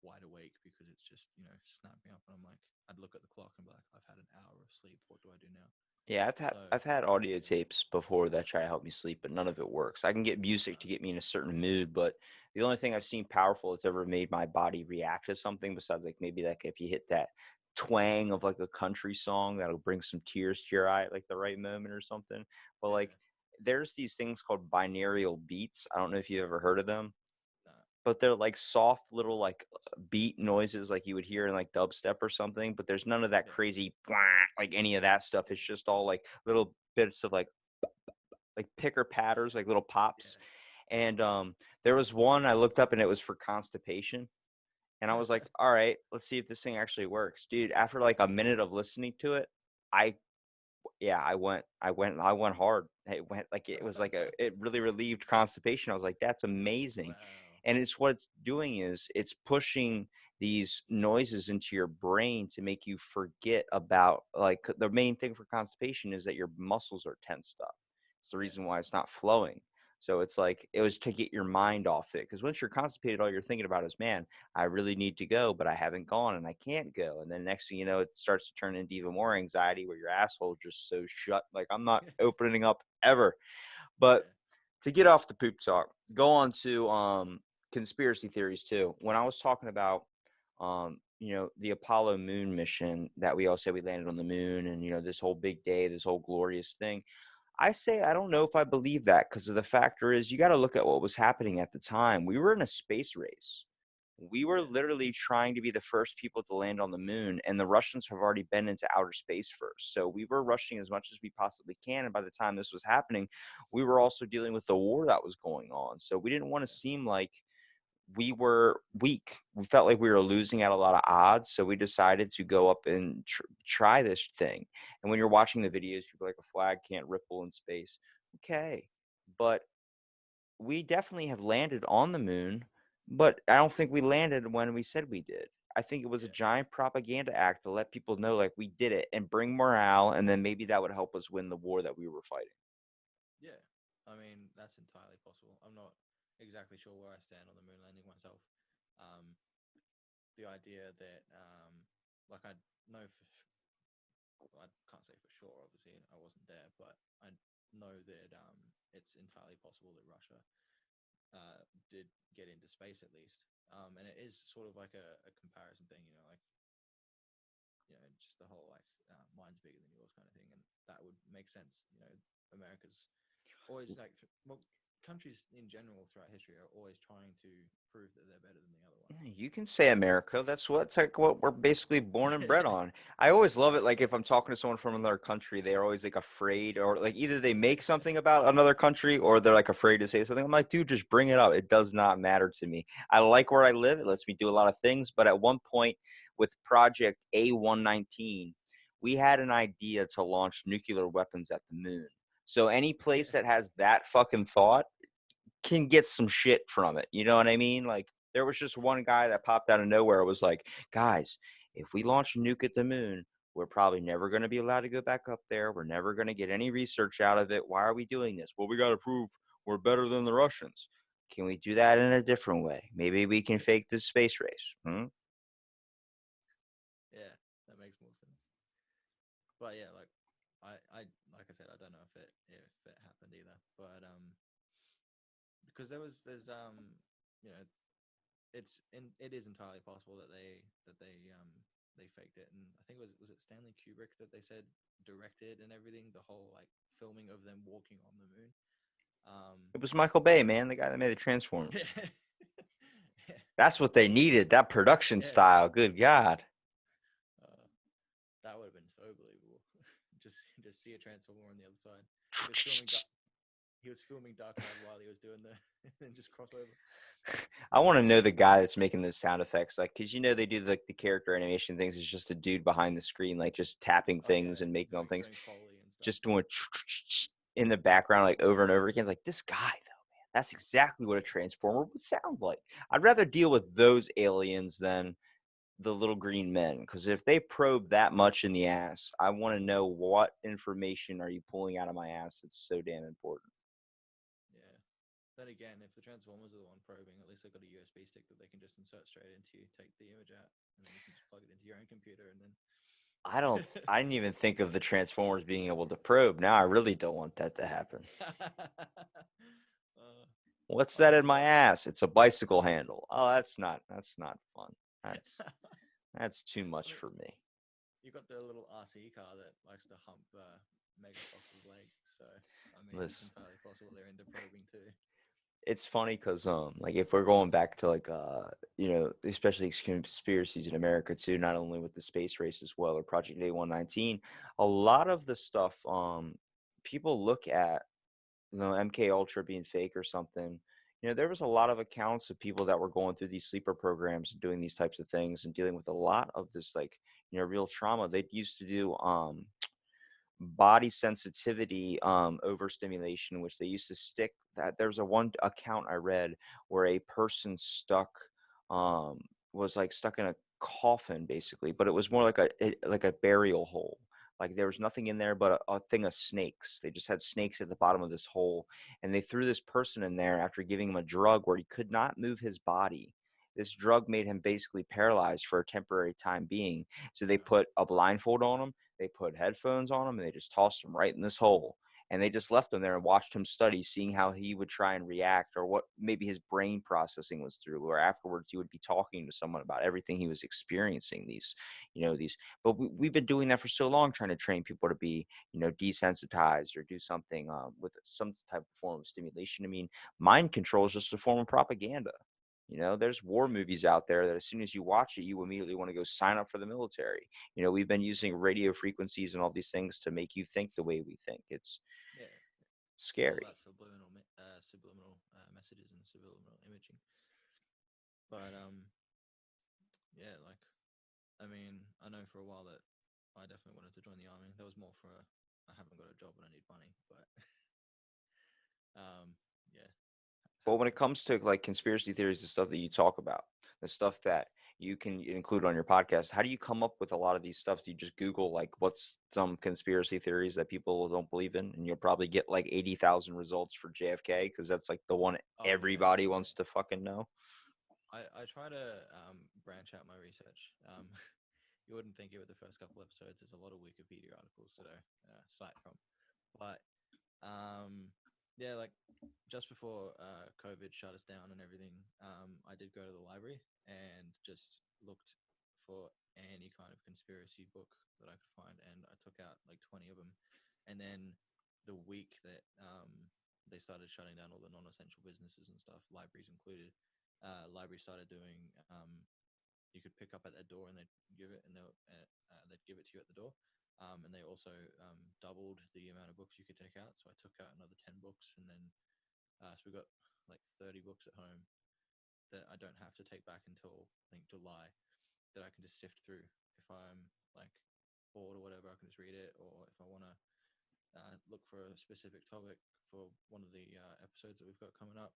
wide awake because it's just snapped me up, and I'm like, I'd look at the clock and be like, I've had an hour of sleep. What do I do now? Yeah, So I've had audio yeah, tapes before that try to help me sleep, but none of it works. I can get music to get me in a certain mood, but the only thing I've seen powerful that's ever made my body react to something besides like maybe like if you hit that twang of like a country song that'll bring some tears to your eye at like the right moment or something. But like yeah, there's these things called binaural beats. I don't know if you've ever heard of them, nah, but they're like soft little like beat noises like you would hear in like dubstep or something, but there's none of that yeah, crazy like any of that stuff. It's just all like little bits of like picker patters, like little pops. yeah, And there was one I looked up and it was for constipation. And I was like, all right, let's see if this thing actually works. Dude, after like a minute of listening to it, I yeah, I went hard. It went like it was like it really relieved constipation. I was like, that's amazing. wow, And it's what it's doing is it's pushing these noises into your brain to make you forget about like the main thing for constipation is that your muscles are tensed up. It's the yeah, reason why it's not flowing. So it's like it was to get your mind off it. Because once you're constipated, all you're thinking about is, man, I really need to go, but I haven't gone and I can't go. And then next thing you know, it starts to turn into even more anxiety where your asshole just so shut. Like I'm not opening up ever. But yeah, to get off the poop talk, go on to conspiracy theories too. When I was talking about the Apollo moon mission that we all say we landed on the moon and this whole big day, this whole glorious thing. I say I don't know if I believe that because of the factor is you got to look at what was happening at the time. We were in a space race. We were yeah, literally trying to be the first people to land on the moon, and the Russians have already been into outer space first. So we were rushing as much as we possibly can. And by the time this was happening, we were also dealing with the war that was going on. So we didn't want to yeah, seem like we were weak. We felt like we were losing at a lot of odds. So we decided to go up and try this thing. And when you're watching the videos, people are like a flag can't ripple in space. Okay. But we definitely have landed on the moon, but I don't think we landed when we said we did. I think it was a yeah, giant propaganda act to let people know like we did it and bring morale, and then maybe that would help us win the war that we were fighting. yeah. I mean, that's entirely possible. I'm not exactly sure where I stand on the moon landing myself. Um, the idea that, like, I know I can't say for sure. Obviously, I wasn't there, but I know that it's entirely possible that Russia did get into space at least. And it is sort of like a comparison thing, like just the whole like mine's bigger than yours kind of thing, and that would make sense. America's always like well, countries in general throughout history are always trying to prove that they're better than the other one. Yeah, you can say America. That's like what we're basically born and bred Yeah, on. I always love it. Like if I'm talking to someone from another country, they're always like afraid, or like either they make something about another country, or they're like afraid to say something. I'm like, dude, just bring it up. It does not matter to me. I like where I live. It lets me do a lot of things. But at one point with Project A119, we had an idea to launch nuclear weapons at the moon. So any place yeah, that has that fucking thought can get some shit from it. You know what I mean? Like there was just one guy that popped out of nowhere. Was like, guys, if we launch a nuke at the moon, we're probably never going to be allowed to go back up there. We're never going to get any research out of it. Why are we doing this? Well, we got to prove we're better than the Russians. Can we do that in a different way? Maybe we can fake this space race. Hmm? yeah. That makes more sense. But yeah, I like I said, I don't know if it happened either. But because you know, it is entirely possible that they faked it, and I think it was it Stanley Kubrick that they said directed and everything, the whole like filming of them walking on the moon. Um, It was Michael Bay, man, the guy that made the Transformers. yeah, That's what they needed. That production Yeah, style. Good God. uh, that would have been so believable. Just see a transformer on the other side. He was filming. He was filming Dark Knight while he was doing the, and just cross over. I want to know the guy that's making those sound effects, like, because they do like the character animation things. It's just a dude behind the screen, like just tapping Oh yeah, things and making all things, doing Foley and stuff. just doing in the background, like over and over again. It's like this guy, though, man. That's exactly what a transformer would sound like. I'd rather deal with those aliens than the little green men, because if they probe that much in the ass, I want to know what information are you pulling out of my ass that's so damn important. Yeah. Then again, if the Transformers are the one probing, at least they've got a USB stick that they can just insert straight into you, take the image out, and then you can just plug it into your own computer, and then. I didn't even think of the Transformers being able to probe. Now I really don't want that to happen. uh, What's I that in mean, my what? ass? It's a bicycle handle. Oh, that's not fun. That's too I much mean, for me. you got the little RC car that likes to hump Mega Fox's leg, so I mean, it's Listen, entirely possible they're into probing too. it's funny because like if we're going back to like especially conspiracies in America too, not only with the space race as well or Project A119, a lot of the stuff people look at, MK Ultra being fake or something. There was a lot of accounts of people that were going through these sleeper programs and doing these types of things and dealing with a lot of this, like, real trauma. They used to do body sensitivity overstimulation, which they used to stick that. There's a one account I read where a person um was like stuck in a coffin basically, but it was more like like a burial hole. Like there was nothing in there but a thing of snakes. They just had snakes at the bottom of this hole, and they threw this person in there after giving him a drug where he could not move his body. This drug made him basically paralyzed for a temporary time being. So they Uh, put a blindfold on him, they put headphones on him, and they just tossed him right in this hole. And they just left him there and watched him study, seeing how he would try and react, or what maybe his brain processing was through. Or afterwards, he would be talking to someone about everything he was experiencing. But we've been doing that for so long, trying to train people to be, desensitized or do something with some type of form of stimulation. I mean, mind control is just a form of propaganda. There's war yeah, movies out there that as soon as you watch it, you immediately want to go sign up for the military. We've been using radio frequencies and all these things to make you think the way we think. It's yeah. It's all scary. about subliminal messages and subliminal imaging. But yeah, like I mean, I know for a while that I definitely wanted to join the army. That was more for I haven't got a job and I need money, but um, yeah, But when haven't it really. comes to like conspiracy theories, the stuff that you talk about, the stuff that you can include on your podcast, how do you come up with a lot of these stuff? Do you just Google like what's some conspiracy theories that people don't believe in, and you'll probably get like 80,000 results for JFK because that's like the one Oh yeah, everybody yeah. wants to fucking know. I try to branch out my research. You wouldn't think it with the first couple episodes. There's a lot of Wikipedia articles that I cite from, but yeah, like just before COVID shut us down and everything, I did go to the library and just looked for any kind of conspiracy book that I could find, and I took out like 20 of them. And then the week that they started shutting down all the non-essential businesses and stuff, libraries included, libraries started doing. You could pick up at their door and they'd give it, and they'd give it to you at the door. And they also doubled the amount of books you could take out. So I took out another 10 books, and then so we got like 30 books at home that I don't have to take back until I think July. That I can just sift through. If I'm like bored or whatever, I can just read it. Or if I want to look for a specific topic for one of the episodes that we've got coming up,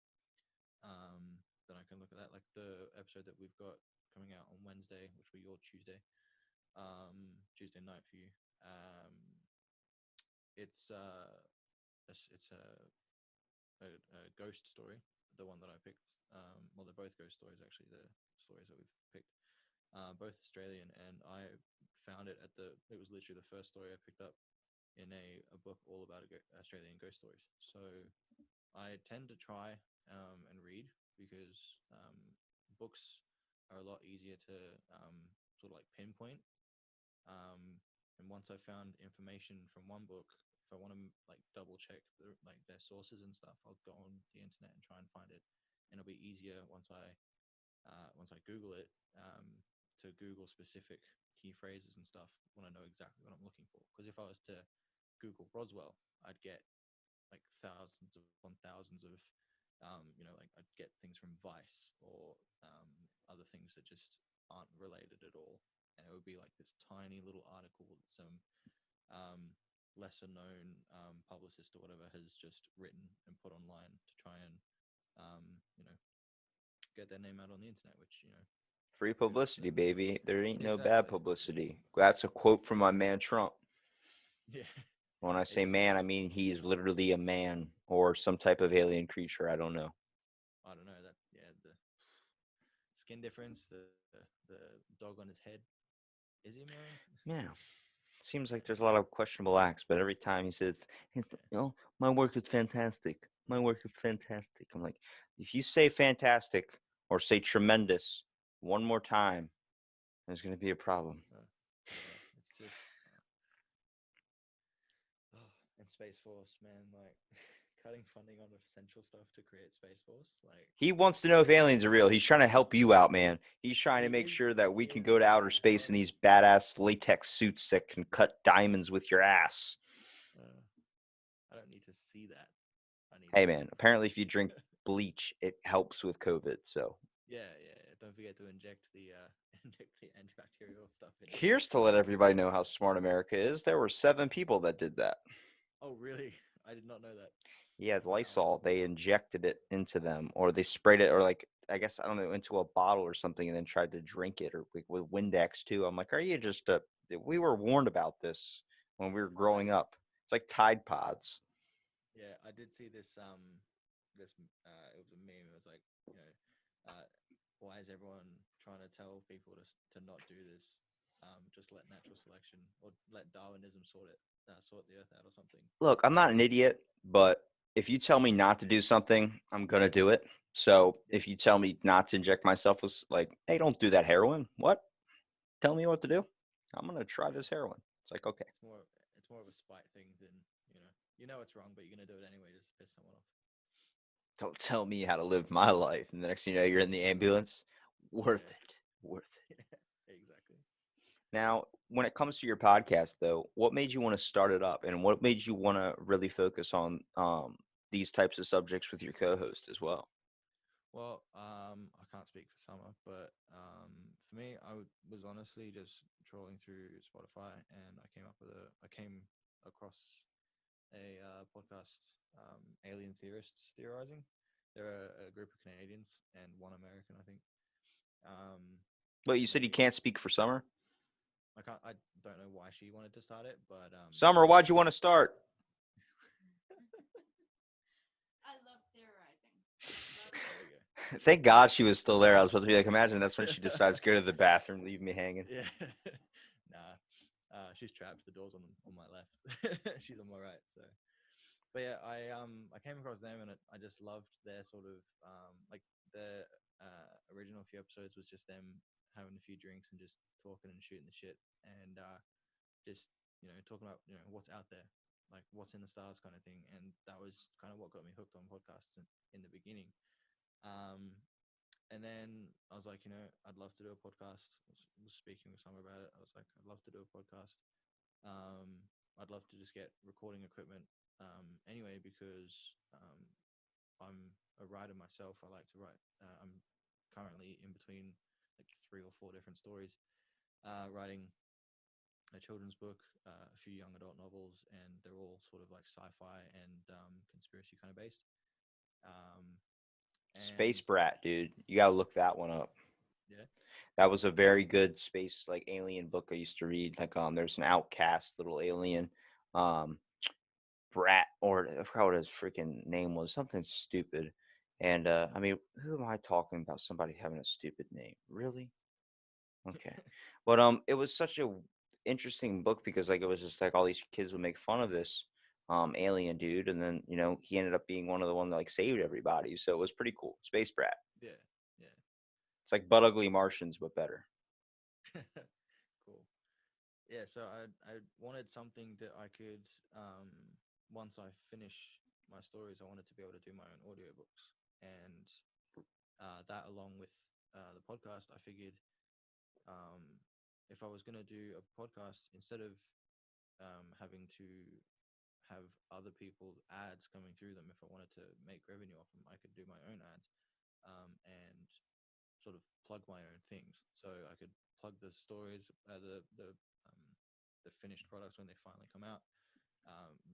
then I can look at that. Like the episode that we've got coming out on Wednesday, which will be your Tuesday, Tuesday night for you. Um, it's a ghost story, the one that I picked. Well, they're both ghost stories actually. The stories that we've picked, both Australian, and I found it at the. It was literally the first story I picked up in a book all about Australian ghost stories. So I tend to try and read because books are a lot easier to sort of like pinpoint. And once I found information from one book, if I want to like double check like their sources and stuff, I'll go on the internet and try and find it, and it'll be easier once I once I Google it, to Google specific key phrases and stuff when I know exactly what I'm looking for. Because if I was to Google Roswell, I'd get like thousands upon thousands of, like I'd get things from Vice or other things that just aren't related at all. And it would be like this tiny little article that some um, lesser known publicist or whatever has just written and put online to try and, um, you know, get their name out on the internet, which, Free who's publicity, baby. There ain't no bad exactly. publicity. That's a quote from my man Trump. Yeah, When I say man, exactly. I mean he's literally a man or some type of alien creature. I don't know. I don't know that. Yeah, the skin difference, the dog on his head. Is he a man? Yeah. Seems Yeah, like there's a lot of questionable acts, but every time he says, yeah, my work is fantastic. My work is fantastic. I'm like, if you say fantastic or say tremendous one more time, there's going to be a problem. yeah. It's just, oh, and Space Force, man. Like cutting funding on essential stuff to create Space Force. Like He wants to know if aliens are real. He's trying to help you out, man. He's trying to he make is, sure that we he can is go to outer space in trying. these badass latex suits that can cut diamonds with your ass. Uh, I don't need to see that. I need Hey, to man, apparently if you drink bleach, it helps with COVID. So yeah, yeah, yeah. Don't forget to inject the inject the antibacterial stuff into you. here's to let everybody know how smart America is. There were 7 people that did that. Oh, really? I did not know that. Yeah, the Wow. Lysol, they injected it into them, or they sprayed it, or like I guess I don't know, into a bottle or something, and then tried to drink it, or like with Windex too. I'm like, are you just? We were warned about this when we were I growing up. It's like Tide Pods. Yeah, I did see this it was a meme. It was like, you know, why is everyone trying to tell people to not do this? Just let natural selection or let Darwinism sort the earth out or something. Look, I'm not an idiot, but if you tell me not to do something, I'm gonna do it. So Yeah, if you tell me not to inject myself with like, hey, don't do that heroin. What? Tell me what to do. I'm gonna try this heroin. It's like, okay. it's more it's more of a spite thing than, it's wrong, but you're gonna do it anyway just to piss someone off. Don't tell me how to live my life. And the next thing you know, you're in the ambulance. Worth Yeah, it. Worth it. yeah, exactly. Now, when it comes to your podcast, though, what made you want to start it up, and what made you want to really focus on these types of subjects with your co-host as well? Well, I can't speak for Summer, but for me, was honestly just trolling through Spotify, and I came across a podcast, Alien Theorists Theorizing. They're a group of Canadians and one American, I think. Um, But you said you they, can't speak for Summer. I don't know why she wanted to start it, but Summer, why'd you want to start? there we Thank God she was still there. I was about to be like, imagine that's when she decides to go to the bathroom, leave me hanging. go. Yeah, nah. She's trapped. The door's on my left. She's on my right. So, but yeah, I came across them and I just loved their sort of like the original few episodes was just them having a few drinks and just talking and shooting the shit and just talking about what's out there, like what's in the stars kind of thing. And that was kind of what got me hooked on podcasts in the beginning. Um, and then I was like, I'd love to do a podcast. Was speaking with someone about it. I was like, I'd love to do a podcast. I'd love to just get recording equipment anyway because I'm a writer myself. I like to write. I'm currently in between like 3 or 4 different stories, writing a children's book, a few young adult novels, and they're all sort of like sci-fi and conspiracy kind of based. Um, Space and Brat, dude. You gotta look that one up. yeah, That was a very good space like alien book I used to read. Like there's an outcast little alien. Um Brat, or I forgot what his freaking name was, something stupid. And I mean, who am I talking about? Somebody having a stupid name. Really? Okay. But it was such a interesting book because like it was just like all these kids would make fun of this alien dude, and then he ended up being one of the one that like saved everybody. So it was pretty cool. Space Brat. yeah, yeah. It's like But Ugly Martians, but better. Cool. Yeah, so I wanted something that I could once I finish my stories, I wanted to be able to do my own audiobooks, and that along with the podcast, I figured um, if I was going to do a podcast, instead of having to have other people's ads coming through them, if I wanted to make revenue off them, I could do my own ads and sort of plug my own things. So I could plug the stories, the finished products when they finally come out,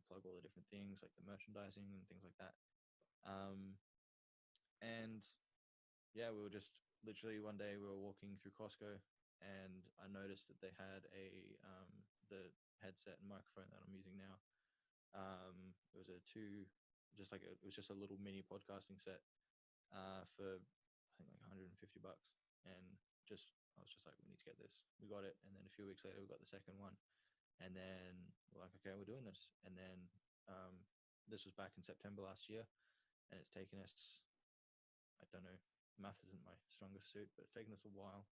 plug all the different things like the merchandising and things like that. Um, and yeah, we were just literally one day we were walking through Costco, and I noticed that they had the headset and microphone that I'm using now. It was a two, just like it was just a little mini podcasting set for I think like 150 bucks, and just I was just like, we need to get this. We got it, and then a few weeks later we got the second one, and then we're like, okay, we're doing this, and then um, this was back in September last year, and it's taken us, I don't know, math isn't my strongest suit, but it's taken us a while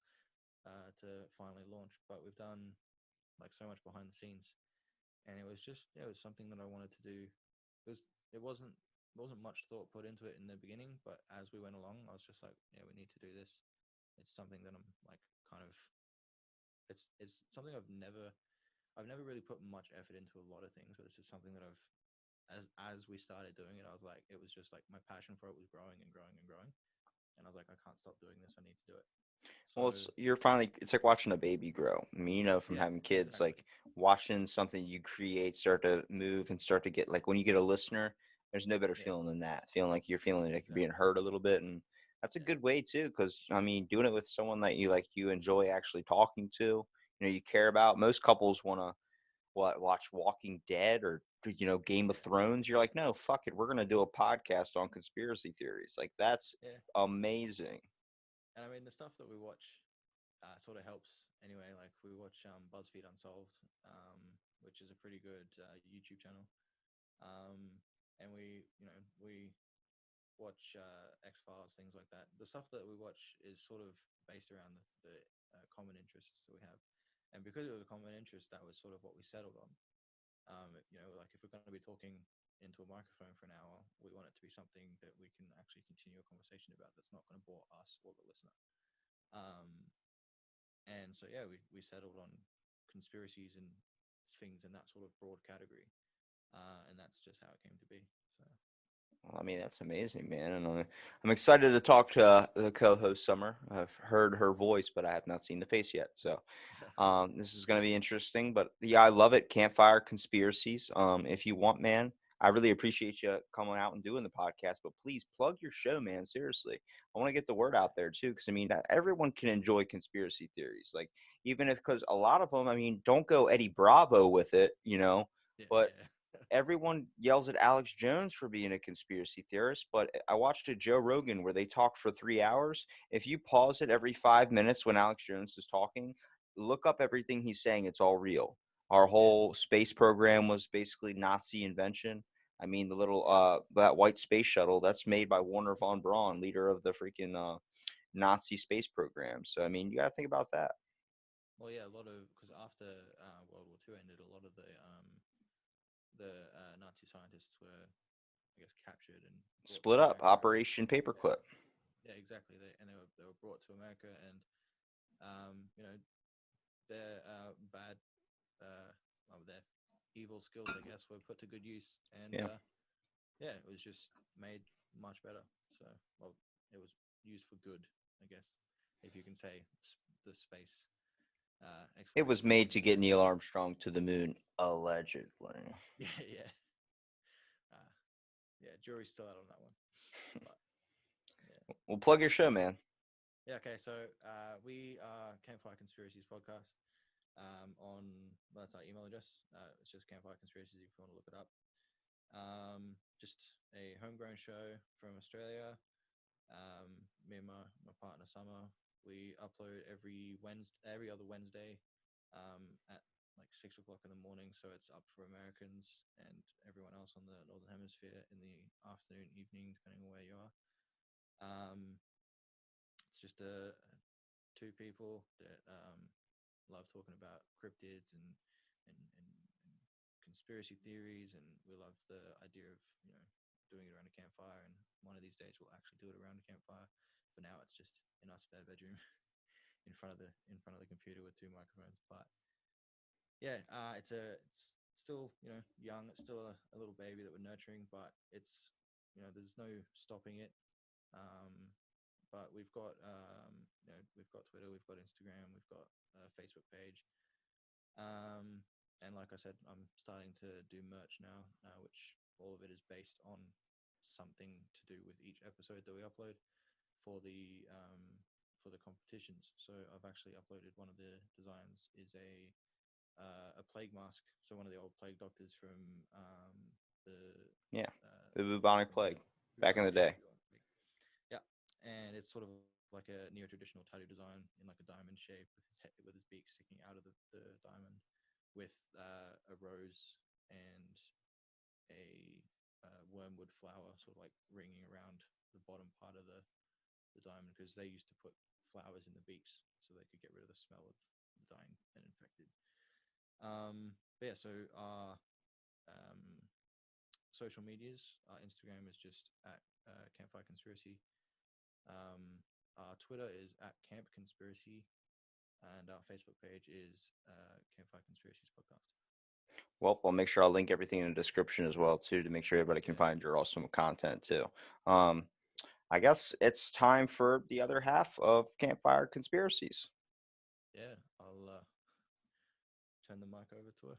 to finally launch. But we've done like so much behind the scenes, and it was just it was something that I wanted to do. It wasn't much thought put into it in the beginning, but as we went along, I was just like, yeah, we need to do this. It's something that I'm like kind of it's something I've never really put much effort into a lot of things, but it's just something that as we started doing it, I was like, it was just like my passion for it was growing and growing and growing, and I was like, I can't stop doing this. I need to do it. So Well, it's like watching a baby grow. I mean, from yeah, having kids, exactly. like watching something you create start to move and start to get like when you get a listener, there's no better Yeah, feeling than that. Feeling like you're feeling like you're being exactly. heard a little bit, and that's a Yeah, good way too. Because I mean, doing it with someone that you enjoy actually talking to, you care about. Most couples want to watch Walking Dead or Game of yeah, Thrones. You're like, no, fuck it, we're gonna do a podcast on conspiracy theories. Like that's yeah. amazing. And I mean, the stuff that we watch sort of helps anyway. Like we watch BuzzFeed Unsolved, which is a pretty good YouTube channel. Um, and we watch X Files, things like that. The stuff that we watch is sort of based around the common interests that we have. And because it was a common interest, that was sort of what we settled on. Like if we're going to be talking into a microphone for an hour, we want it to be something that we can actually continue a conversation about that's not going to bore us or the listener. Um, and so yeah, we settled on conspiracies and things in that sort of broad category, and that's just how it came to be. So Well, I mean, that's amazing, man. And I'm excited to talk to the co-host Summer. I've heard her voice, but I have not seen the face yet. So this is going to be interesting. But yeah, I love it. Campfire Conspiracies. If you want, man, I really appreciate you coming out and doing the podcast. But please plug your show, man. Seriously, I want to get the word yeah, out there too, because I mean, everyone can enjoy conspiracy theories. Like even if because a lot of them, I mean, don't go Eddie Bravo with it. yeah, But yeah, everyone yells at Alex Jones for being a conspiracy theorist, but I watched a Joe Rogan where they talked for 3 hours. If you pause it every 5 minutes when Alex Jones is talking, look up everything he's saying. It's all real. Our yeah, whole space program was basically Nazi invention. I mean, the little yeah. that white space shuttle that's made by Warner von Braun, leader of the freaking Nazi space program. So I mean, you got to think about that. Well, yeah, a lot of because after World War II ended, a lot of the Nazi scientists were, I guess, captured and brought to Split up, America, and Operation yeah, Paperclip. yeah, exactly. They were brought to America, and you know, their bad, well, their evil skills, I guess, were put to good use, and Yeah. yeah, it was just made much better. So, well, it was used for good, I guess, if you can say the space It was exploration made program. to get Neil Armstrong to the moon, allegedly. Yeah, yeah, uh, yeah. Jury's still out on that one, but yeah. Well, plug your show, man. Yeah, okay. So we are Campfire Conspiracies podcast. On well, that's our email address. It's just Campfire Conspiracies if you want to look it up. Just a homegrown show from Australia. Me and my partner Summer, we upload every other Wednesday, at like 6 o'clock in the morning. So it's up for Americans and everyone else on the northern hemisphere in the afternoon, evening, depending on where you are. Um, it's just two people that love talking about cryptids and conspiracy theories, and we love the idea of doing it around a campfire. And one of these days, we'll actually do it around a campfire. for now, it's just in our spare bedroom in front of the computer with two microphones. But yeah, it's still young. It's still a little baby that we're nurturing, but it's there's no stopping it. Um, but we've got Twitter, we've got Instagram, we've got a Facebook page. And like I said, I'm starting to do merch now, which all of it is based on something to do with each episode that we upload for the competitions. So I've actually uploaded one of the designs is a plague mask. So one of the old plague doctors from the Yeah, uh, the bubonic from the plague back in bubonic, the yeah, day. bubonic plague. Yeah, and it's sort of like a neo-traditional tattoo design in like a diamond shape with his head, with his beak sticking out of the diamond, with a rose and a wormwood flower sort of like ringing around the bottom part of the diamond, because they used to put flowers in the beaks so they could get rid of the smell of the dying and infected. But yeah, so our um, social medias, our Instagram is just at Campfire Conspiracy. Our Twitter is at Camp Conspiracy, and our Facebook page is Campfire Conspiracies Podcast. Well, I'll make sure I'll link everything in the description as well too, to make sure everybody can Yeah, find your awesome content too. Um, I guess it's time for the other half of Campfire Conspiracies. yeah. I'll turn the mic over to her.